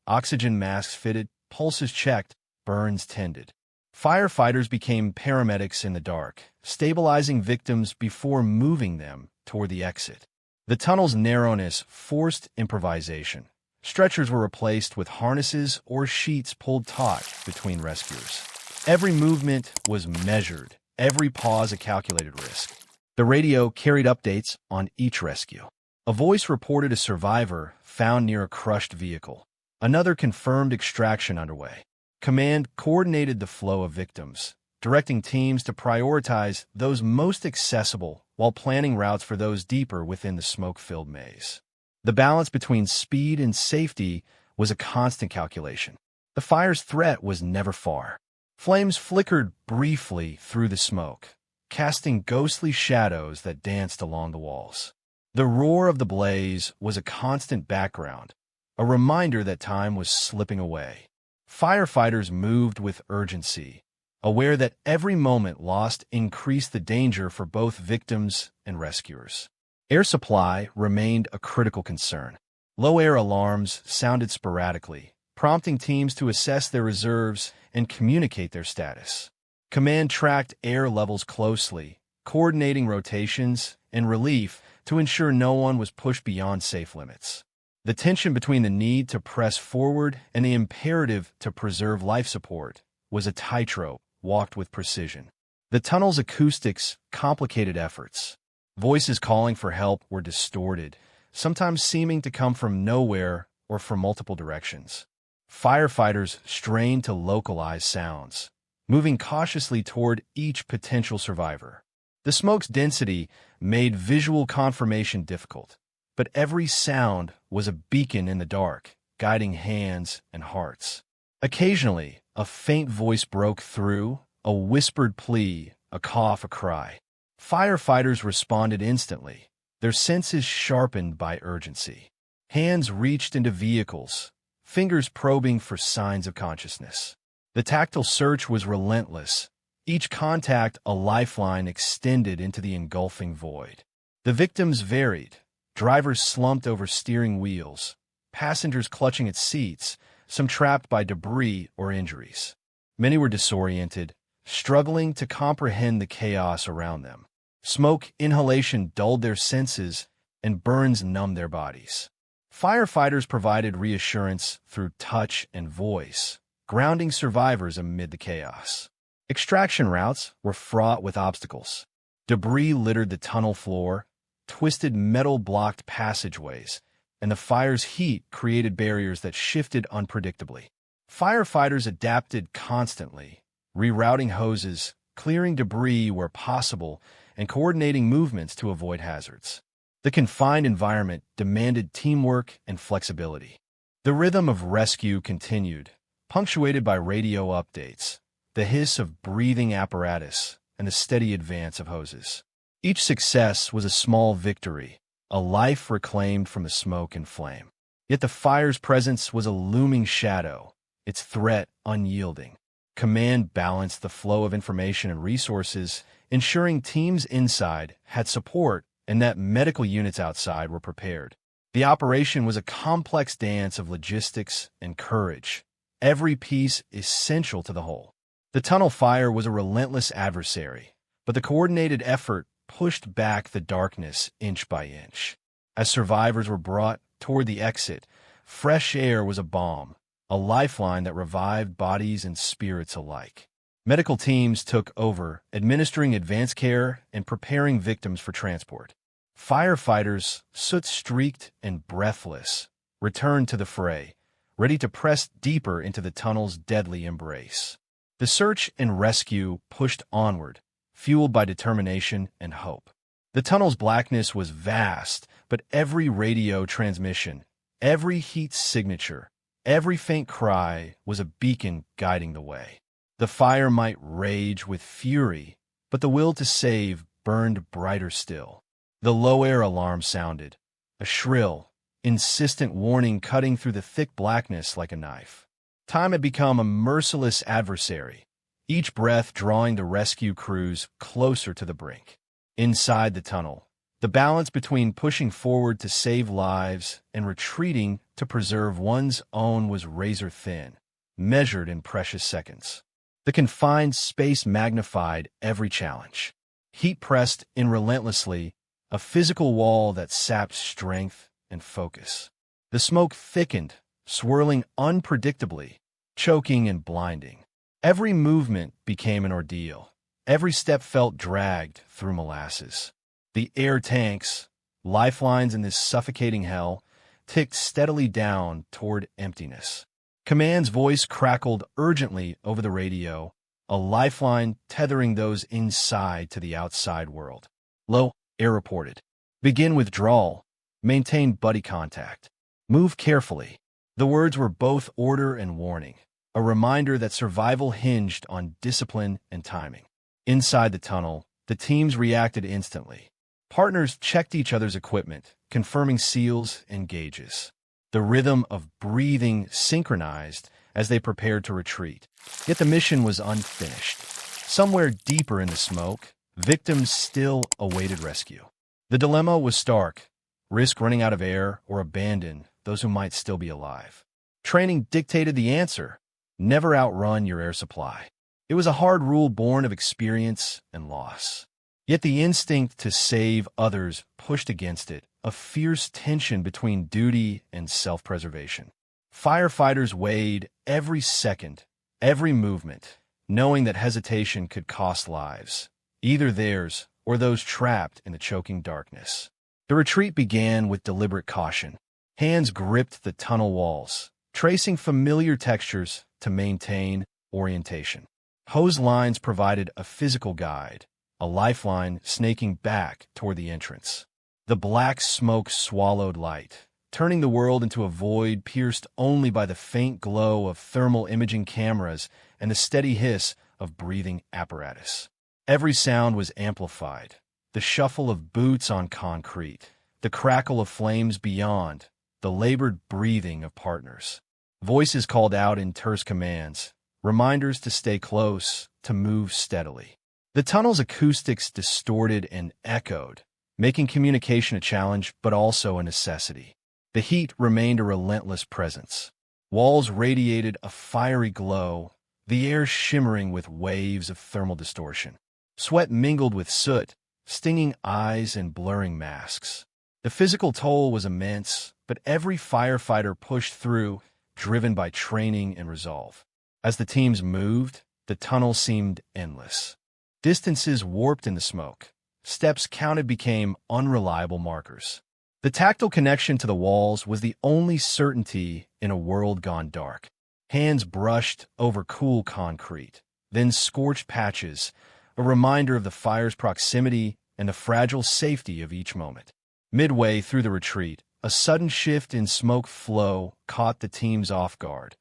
Oxygen masks fitted, pulses checked, burns tended. Firefighters became paramedics in the dark, stabilizing victims before moving them toward the exit. The tunnel's narrowness forced improvisation. Stretchers were replaced with harnesses or sheets pulled taut between rescuers. Every movement was measured, every pause a calculated risk. The radio carried updates on each rescue. A voice reported a survivor found near a crushed vehicle. Another confirmed extraction underway. Command coordinated the flow of victims, directing teams to prioritize those most accessible while planning routes for those deeper within the smoke-filled maze. The balance between speed and safety was a constant calculation. The fire's threat was never far. Flames flickered briefly through the smoke, casting ghostly shadows that danced along the walls. The roar of the blaze was a constant background, a reminder that time was slipping away. Firefighters moved with urgency, aware that every moment lost increased the danger for both victims and rescuers. Air supply remained a critical concern. Low-air alarms sounded sporadically, prompting teams to assess their reserves and communicate their status. Command tracked air levels closely, coordinating rotations and relief to ensure no one was pushed beyond safe limits. The tension between the need to press forward and the imperative to preserve life support was a tightrope walked with precision. The tunnel's acoustics complicated efforts. Voices calling for help were distorted, sometimes seeming to come from nowhere or from multiple directions. Firefighters strained to localize sounds, moving cautiously toward each potential survivor. The smoke's density made visual confirmation difficult, but every sound was a beacon in the dark, guiding hands and hearts. Occasionally, a faint voice broke through, a whispered plea, a cough, a cry. Firefighters responded instantly, their senses sharpened by urgency. Hands reached into vehicles, fingers probing for signs of consciousness. The tactile search was relentless, each contact a lifeline extended into the engulfing void. The victims varied. Drivers slumped over steering wheels, passengers clutching at seats, some trapped by debris or injuries. Many were disoriented, struggling to comprehend the chaos around them. Smoke inhalation dulled their senses, and burns numbed their bodies. Firefighters provided reassurance through touch and voice, grounding survivors amid the chaos. Extraction routes were fraught with obstacles. Debris littered the tunnel floor, twisted metal blocked passageways, and the fire's heat created barriers that shifted unpredictably. Firefighters adapted constantly, rerouting hoses, clearing debris where possible, and coordinating movements to avoid hazards. The confined environment demanded teamwork and flexibility. The rhythm of rescue continued, punctuated by radio updates, the hiss of breathing apparatus, and the steady advance of hoses. Each success was a small victory, a life reclaimed from the smoke and flame. Yet the fire's presence was a looming shadow, its threat unyielding. Command balanced the flow of information and resources, ensuring teams inside had support and that medical units outside were prepared. The operation was a complex dance of logistics and courage, every piece essential to the whole. The tunnel fire was a relentless adversary, but the coordinated effort pushed back the darkness inch by inch. As survivors were brought toward the exit, fresh air was a balm, a lifeline that revived bodies and spirits alike. Medical teams took over, administering advanced care and preparing victims for transport. Firefighters, soot-streaked and breathless, returned to the fray, ready to press deeper into the tunnel's deadly embrace. The search and rescue pushed onward, fueled by determination and hope. The tunnel's blackness was vast, but every radio transmission, every heat signature, every faint cry was a beacon guiding the way. The fire might rage with fury, but the will to save burned brighter still. The low air alarm sounded, a shrill, insistent warning cutting through the thick blackness like a knife. Time had become a merciless adversary, each breath drawing the rescue crews closer to the brink. Inside the tunnel, the balance between pushing forward to save lives and retreating to preserve one's own was razor-thin, measured in precious seconds. The confined space magnified every challenge. Heat pressed in relentlessly, a physical wall that sapped strength and focus. The smoke thickened, swirling unpredictably, choking and blinding. Every movement became an ordeal. Every step felt dragged through molasses. The air tanks, lifelines in this suffocating hell, ticked steadily down toward emptiness. Command's voice crackled urgently over the radio, a lifeline tethering those inside to the outside world. Low, air reported. Begin withdrawal. Maintain buddy contact. Move carefully. The words were both order and warning, a reminder that survival hinged on discipline and timing. Inside the tunnel, the teams reacted instantly. Partners checked each other's equipment, confirming seals and gauges. The rhythm of breathing synchronized as they prepared to retreat. Yet the mission was unfinished. Somewhere deeper in the smoke, victims still awaited rescue. The dilemma was stark: risk running out of air or abandon those who might still be alive. Training dictated the answer: never outrun your air supply. It was a hard rule born of experience and loss. Yet the instinct to save others pushed against it, a fierce tension between duty and self-preservation. Firefighters weighed every second, every movement, knowing that hesitation could cost lives, either theirs or those trapped in the choking darkness. The retreat began with deliberate caution. Hands gripped the tunnel walls, tracing familiar textures to maintain orientation. Hose lines provided a physical guide, a lifeline snaking back toward the entrance. The black smoke swallowed light, turning the world into a void pierced only by the faint glow of thermal imaging cameras and the steady hiss of breathing apparatus. Every sound was amplified: the shuffle of boots on concrete, the crackle of flames beyond, the labored breathing of partners. Voices called out in terse commands, reminders to stay close, to move steadily. The tunnel's acoustics distorted and echoed, making communication a challenge but also a necessity. The heat remained a relentless presence. Walls radiated a fiery glow, the air shimmering with waves of thermal distortion. Sweat mingled with soot, stinging eyes and blurring masks. The physical toll was immense, but every firefighter pushed through, driven by training and resolve. As the teams moved, the tunnel seemed endless. Distances warped in the smoke. Steps counted became unreliable markers. The tactile connection to the walls was the only certainty in a world gone dark. Hands brushed over cool concrete, then scorched patches, a reminder of the fire's proximity and the fragile safety of each moment. Midway through the retreat, a sudden shift in smoke flow caught the teams off guard,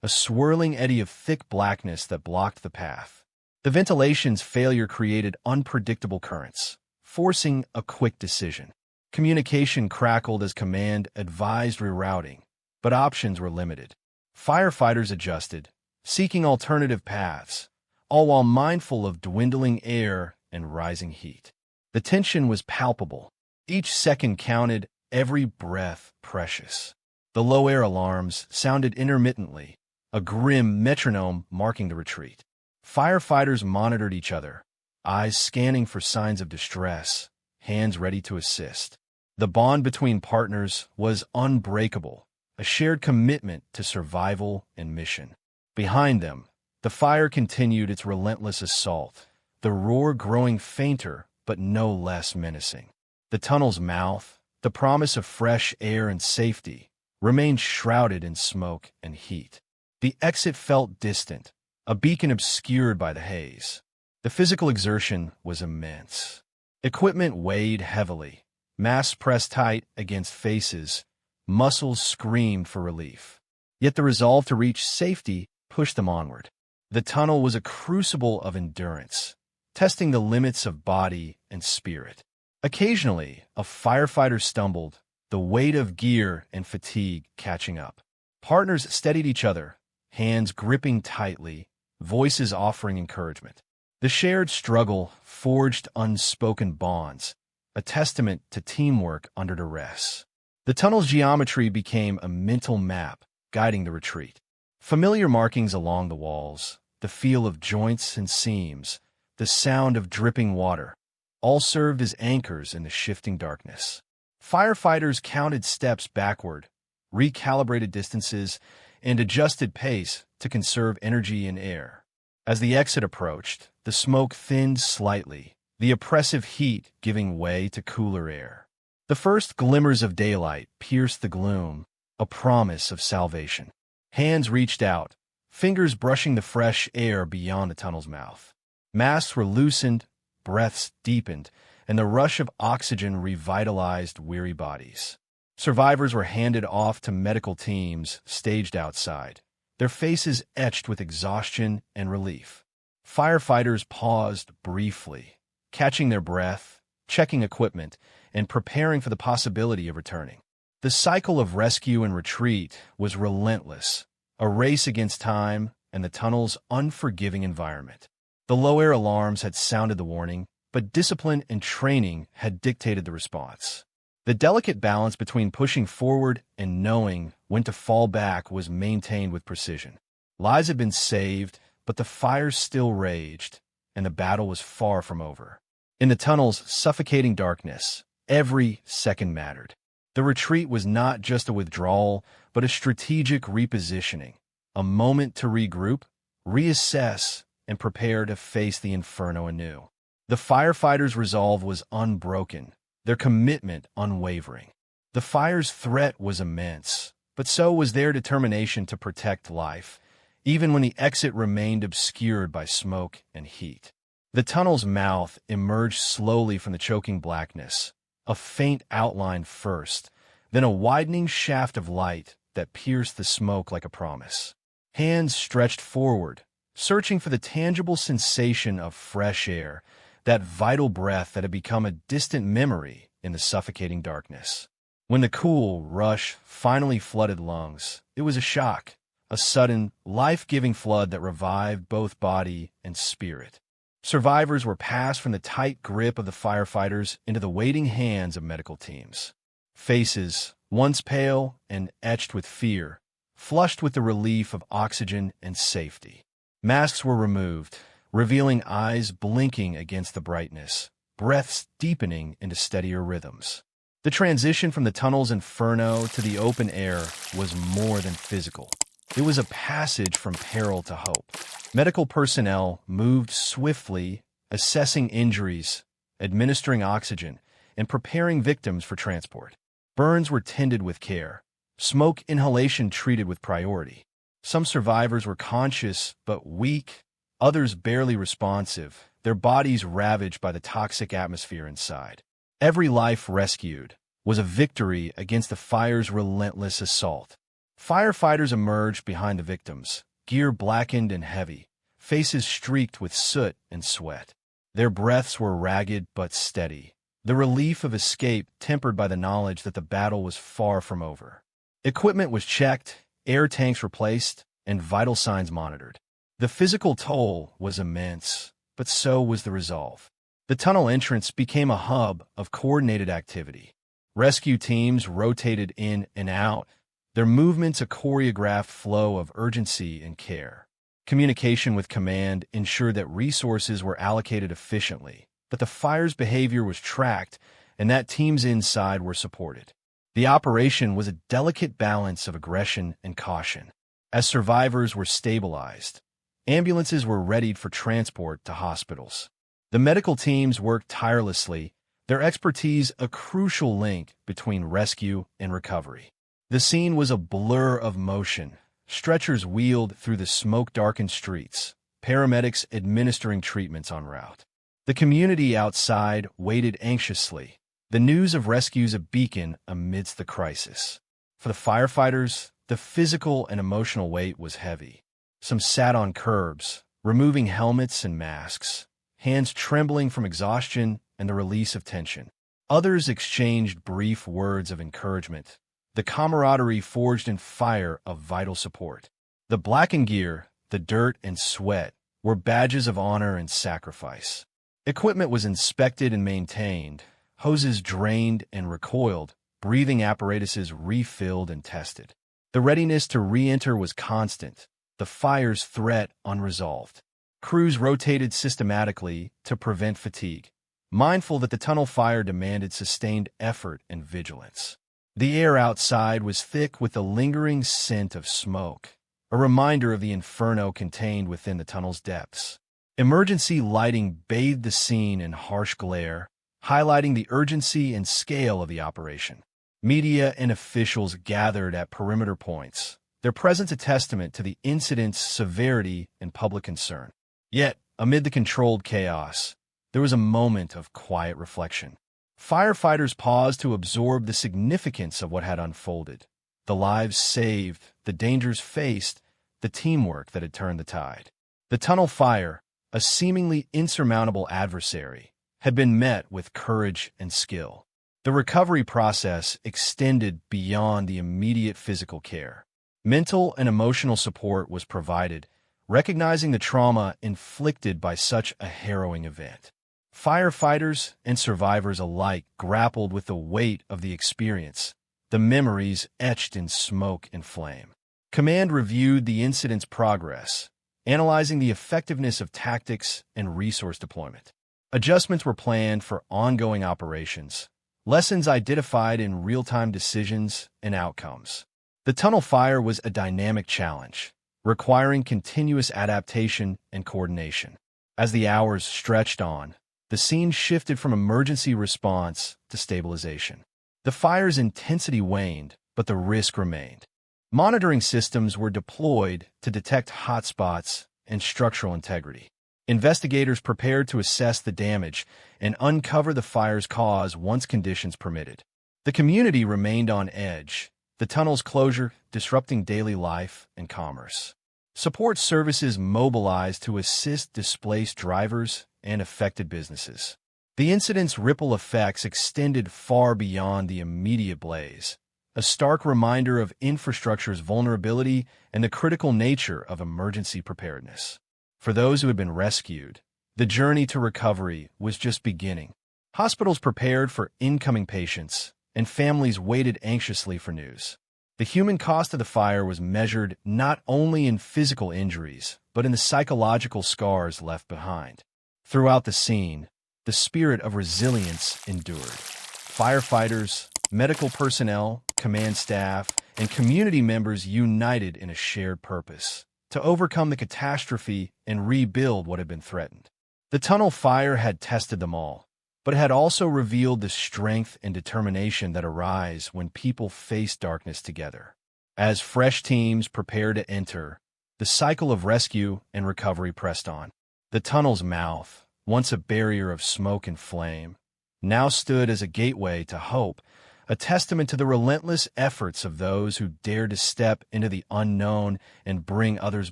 a swirling eddy of thick blackness that blocked the path. The ventilation's failure created unpredictable currents, forcing a quick decision. Communication crackled as command advised rerouting, but options were limited. Firefighters adjusted, seeking alternative paths, all while mindful of dwindling air and rising heat. The tension was palpable. Each second counted, every breath precious. The low air alarms sounded intermittently, a grim metronome marking the retreat. Firefighters monitored each other, eyes scanning for signs of distress, hands ready to assist. The bond between partners was unbreakable, a shared commitment to survival and mission. Behind them, the fire continued its relentless assault, the roar growing fainter but no less menacing. The tunnel's mouth, the promise of fresh air and safety, remained shrouded in smoke and heat. The exit felt distant, a beacon obscured by the haze. The physical exertion was immense. Equipment weighed heavily, masks pressed tight against faces, muscles screamed for relief. Yet the resolve to reach safety pushed them onward. The tunnel was a crucible of endurance, testing the limits of body and spirit. Occasionally, a firefighter stumbled, the weight of gear and fatigue catching up. Partners steadied each other, hands gripping tightly, voices offering encouragement. The shared struggle forged unspoken bonds, a testament to teamwork under duress. The tunnel's geometry became a mental map guiding the retreat. Familiar markings along the walls, the feel of joints and seams, the sound of dripping water, all served as anchors in the shifting darkness. Firefighters counted steps backward, recalibrated distances, and adjusted pace to conserve energy and air. As the exit approached, the smoke thinned slightly, the oppressive heat giving way to cooler air. The first glimmers of daylight pierced the gloom, a promise of salvation. Hands reached out, fingers brushing the fresh air beyond the tunnel's mouth. Masks were loosened, breaths deepened, and the rush of oxygen revitalized weary bodies. Survivors were handed off to medical teams staged outside, their faces etched with exhaustion and relief. Firefighters paused briefly, catching their breath, checking equipment, and preparing for the possibility of returning. The cycle of rescue and retreat was relentless, a race against time and the tunnel's unforgiving environment. The low-air alarms had sounded the warning, but discipline and training had dictated the response. The delicate balance between pushing forward and knowing when to fall back was maintained with precision. Lives had been saved, but the fires still raged, and the battle was far from over. In the tunnel's suffocating darkness, every second mattered. The retreat was not just a withdrawal, but a strategic repositioning, a moment to regroup, reassess, and prepare to face the inferno anew. The firefighters' resolve was unbroken, their commitment unwavering. The fire's threat was immense, but so was their determination to protect life, even when the exit remained obscured by smoke and heat. The tunnel's mouth emerged slowly from the choking blackness, a faint outline first, then a widening shaft of light that pierced the smoke like a promise. Hands stretched forward, searching for the tangible sensation of fresh air, that vital breath that had become a distant memory in the suffocating darkness. When the cool rush finally flooded lungs, it was a shock, a sudden, life-giving flood that revived both body and spirit. Survivors were passed from the tight grip of the firefighters into the waiting hands of medical teams. Faces, once pale and etched with fear, flushed with the relief of oxygen and safety. Masks were removed, revealing eyes blinking against the brightness, breaths deepening into steadier rhythms. The transition from the tunnel's inferno to the open air was more than physical. It was a passage from peril to hope. Medical personnel moved swiftly, assessing injuries, administering oxygen, and preparing victims for transport. Burns were tended with care, smoke inhalation treated with priority. Some survivors were conscious but weak, others barely responsive, their bodies ravaged by the toxic atmosphere inside. Every life rescued was a victory against the fire's relentless assault. Firefighters emerged behind the victims, gear blackened and heavy, faces streaked with soot and sweat. Their breaths were ragged but steady, the relief of escape tempered by the knowledge that the battle was far from over. Equipment was checked, air tanks replaced, and vital signs monitored. The physical toll was immense, but so was the resolve. The tunnel entrance became a hub of coordinated activity. Rescue teams rotated in and out, their movements a choreographed flow of urgency and care. Communication with command ensured that resources were allocated efficiently, that the fire's behavior was tracked, and that teams inside were supported. The operation was a delicate balance of aggression and caution. As survivors were stabilized, ambulances were readied for transport to hospitals. The medical teams worked tirelessly, their expertise a crucial link between rescue and recovery. The scene was a blur of motion. Stretchers wheeled through the smoke-darkened streets, paramedics administering treatments en route. The community outside waited anxiously, the news of rescues a beacon amidst the crisis. For the firefighters, the physical and emotional weight was heavy. Some sat on curbs, removing helmets and masks, hands trembling from exhaustion and the release of tension. Others exchanged brief words of encouragement, the camaraderie forged in fire of vital support. The blackened gear, the dirt and sweat, were badges of honor and sacrifice. Equipment was inspected and maintained, hoses drained and recoiled, breathing apparatuses refilled and tested. The readiness to re-enter was constant, the fire's threat unresolved. Crews rotated systematically to prevent fatigue, mindful that the tunnel fire demanded sustained effort and vigilance. The air outside was thick with the lingering scent of smoke, a reminder of the inferno contained within the tunnel's depths. Emergency lighting bathed the scene in harsh glare, highlighting the urgency and scale of the operation. Media and officials gathered at perimeter points, their presence a testament to the incident's severity and public concern. Yet, amid the controlled chaos, there was a moment of quiet reflection. Firefighters paused to absorb the significance of what had unfolded, the lives saved, the dangers faced, the teamwork that had turned the tide. The tunnel fire, a seemingly insurmountable adversary, had been met with courage and skill. The recovery process extended beyond the immediate physical care. Mental and emotional support was provided, recognizing the trauma inflicted by such a harrowing event. Firefighters and survivors alike grappled with the weight of the experience, the memories etched in smoke and flame. Command reviewed the incident's progress, analyzing the effectiveness of tactics and resource deployment. Adjustments were planned for ongoing operations, lessons identified in real-time decisions and outcomes. The tunnel fire was a dynamic challenge, requiring continuous adaptation and coordination. As the hours stretched on, the scene shifted from emergency response to stabilization. The fire's intensity waned, but the risk remained. Monitoring systems were deployed to detect hotspots and structural integrity. Investigators prepared to assess the damage and uncover the fire's cause once conditions permitted. The community remained on edge, the tunnel's closure disrupting daily life and commerce. Support services mobilized to assist displaced drivers and affected businesses. The incident's ripple effects extended far beyond the immediate blaze, a stark reminder of infrastructure's vulnerability and the critical nature of emergency preparedness. For those who had been rescued, the journey to recovery was just beginning. Hospitals prepared for incoming patients, and families waited anxiously for news. The human cost of the fire was measured not only in physical injuries, but in the psychological scars left behind. Throughout the scene, the spirit of resilience endured. Firefighters, medical personnel, command staff, and community members united in a shared purpose to overcome the catastrophe and rebuild what had been threatened. The tunnel fire had tested them all, but it had also revealed the strength and determination that arise when people face darkness together. As fresh teams prepared to enter, the cycle of rescue and recovery pressed on. The tunnel's mouth, once a barrier of smoke and flame, now stood as a gateway to hope, a testament to the relentless efforts of those who dared to step into the unknown and bring others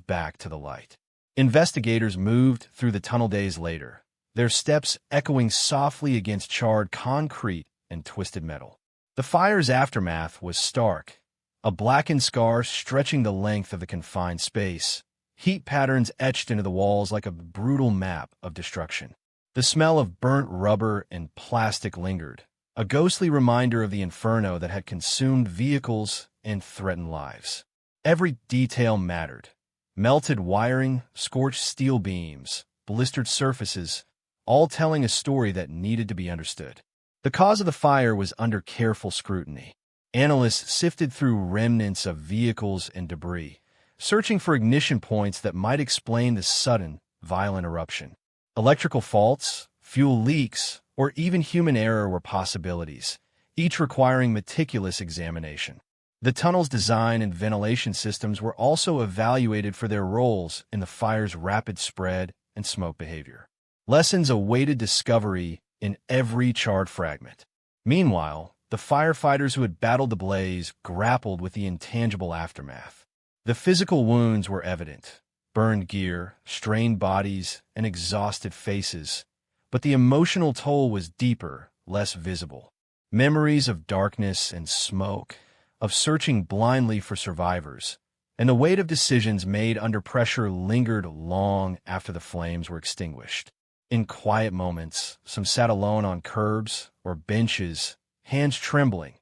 back to the light. Investigators moved through the tunnel days later, their steps echoing softly against charred concrete and twisted metal. The fire's aftermath was stark, a blackened scar stretching the length of the confined space, heat patterns etched into the walls like a brutal map of destruction. The smell of burnt rubber and plastic lingered, a ghostly reminder of the inferno that had consumed vehicles and threatened lives. Every detail mattered. Melted wiring, scorched steel beams, blistered surfaces, all telling a story that needed to be understood. The cause of the fire was under careful scrutiny. Analysts sifted through remnants of vehicles and debris, searching for ignition points that might explain the sudden, violent eruption. Electrical faults, fuel leaks, or even human error were possibilities, each requiring meticulous examination. The tunnel's design and ventilation systems were also evaluated for their roles in the fire's rapid spread and smoke behavior. Lessons awaited discovery in every charred fragment. Meanwhile, the firefighters who had battled the blaze grappled with the intangible aftermath. The physical wounds were evident: burned gear, strained bodies, and exhausted faces. But the emotional toll was deeper, less visible. Memories of darkness and smoke, of searching blindly for survivors, and the weight of decisions made under pressure lingered long after the flames were extinguished. In quiet moments, some sat alone on curbs or benches, hands trembling,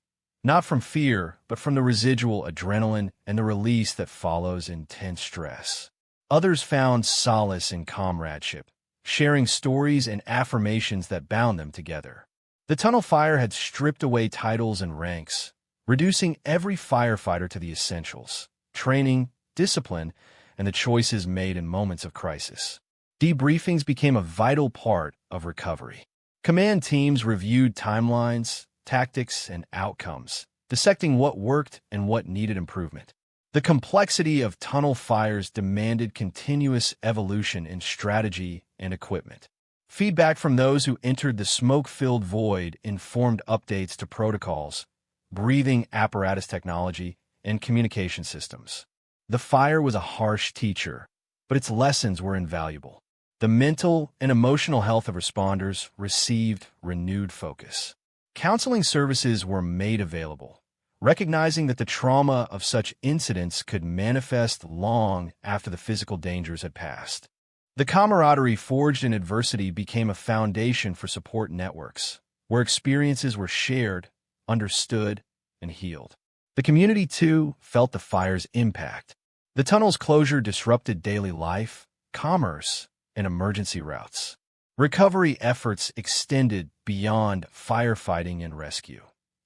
not from fear, but from the residual adrenaline and the release that follows intense stress. Others found solace in comradeship, sharing stories and affirmations that bound them together. The tunnel fire had stripped away titles and ranks, reducing every firefighter to the essentials: training, discipline, and the choices made in moments of crisis. Debriefings became a vital part of recovery. Command teams reviewed timelines, tactics, and outcomes, dissecting what worked and what needed improvement. The complexity of tunnel fires demanded continuous evolution in strategy and equipment. Feedback from those who entered the smoke-filled void informed updates to protocols, breathing apparatus technology, and communication systems. The fire was a harsh teacher, but its lessons were invaluable. The mental and emotional health of responders received renewed focus. Counseling services were made available, recognizing that the trauma of such incidents could manifest long after the physical dangers had passed. The camaraderie forged in adversity became a foundation for support networks, where experiences were shared, understood, and healed. The community, too, felt the fire's impact. The tunnel's closure disrupted daily life, commerce, and emergency routes. Recovery efforts extended beyond firefighting and rescue.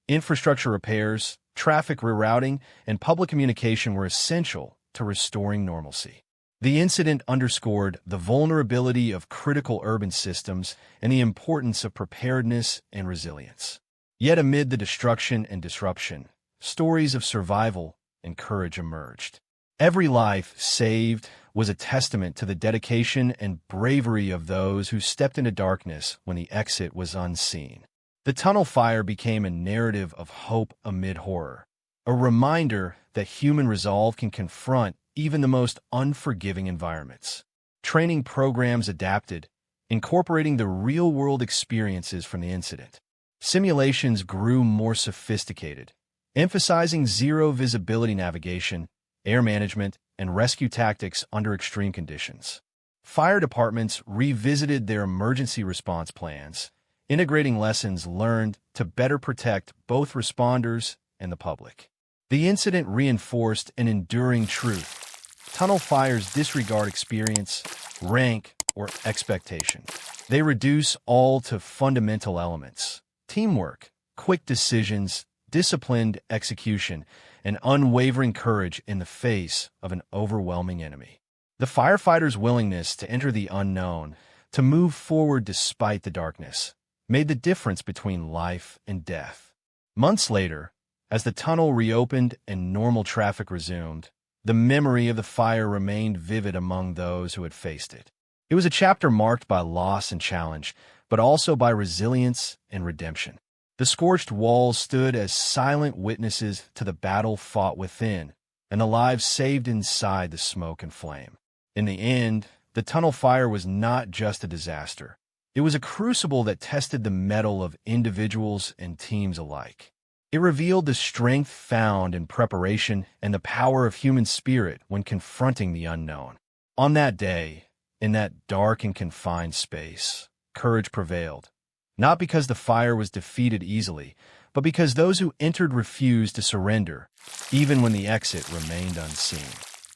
Infrastructure repairs, traffic rerouting, and public communication were essential to restoring normalcy. The incident underscored the vulnerability of critical urban systems and the importance of preparedness and resilience. Yet amid the destruction and disruption, stories of survival and courage emerged. Every life saved was a testament to the dedication and bravery of those who stepped into darkness when the exit was unseen. The tunnel fire became a narrative of hope amid horror, a reminder that human resolve can confront even the most unforgiving environments. Training programs adapted, incorporating the real-world experiences from the incident. Simulations grew more sophisticated, emphasizing zero-visibility navigation, air management, and rescue tactics under extreme conditions. Fire departments revisited their emergency response plans, integrating lessons learned to better protect both responders and the public. The incident reinforced an enduring truth: tunnel fires disregard experience, rank, or expectation. They reduce all to fundamental elements: teamwork, quick decisions, disciplined execution, and unwavering courage in the face of an overwhelming enemy. The firefighters' willingness to enter the unknown, to move forward despite the darkness, made the difference between life and death. Months later, as the tunnel reopened and normal traffic resumed, the memory of the fire remained vivid among those who had faced it. It was a chapter marked by loss and challenge, but also by resilience and redemption. The scorched walls stood as silent witnesses to the battle fought within, and the lives saved inside the smoke and flame. In the end, the tunnel fire was not just a disaster. It was a crucible that tested the mettle of individuals and teams alike. It revealed the strength found in preparation and the power of human spirit when confronting the unknown. On that day, in that dark and confined space, courage prevailed. Not because the fire was defeated easily, but because those who entered refused to surrender, even when the exit remained unseen.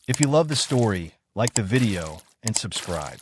If you love the story, like the video and subscribe.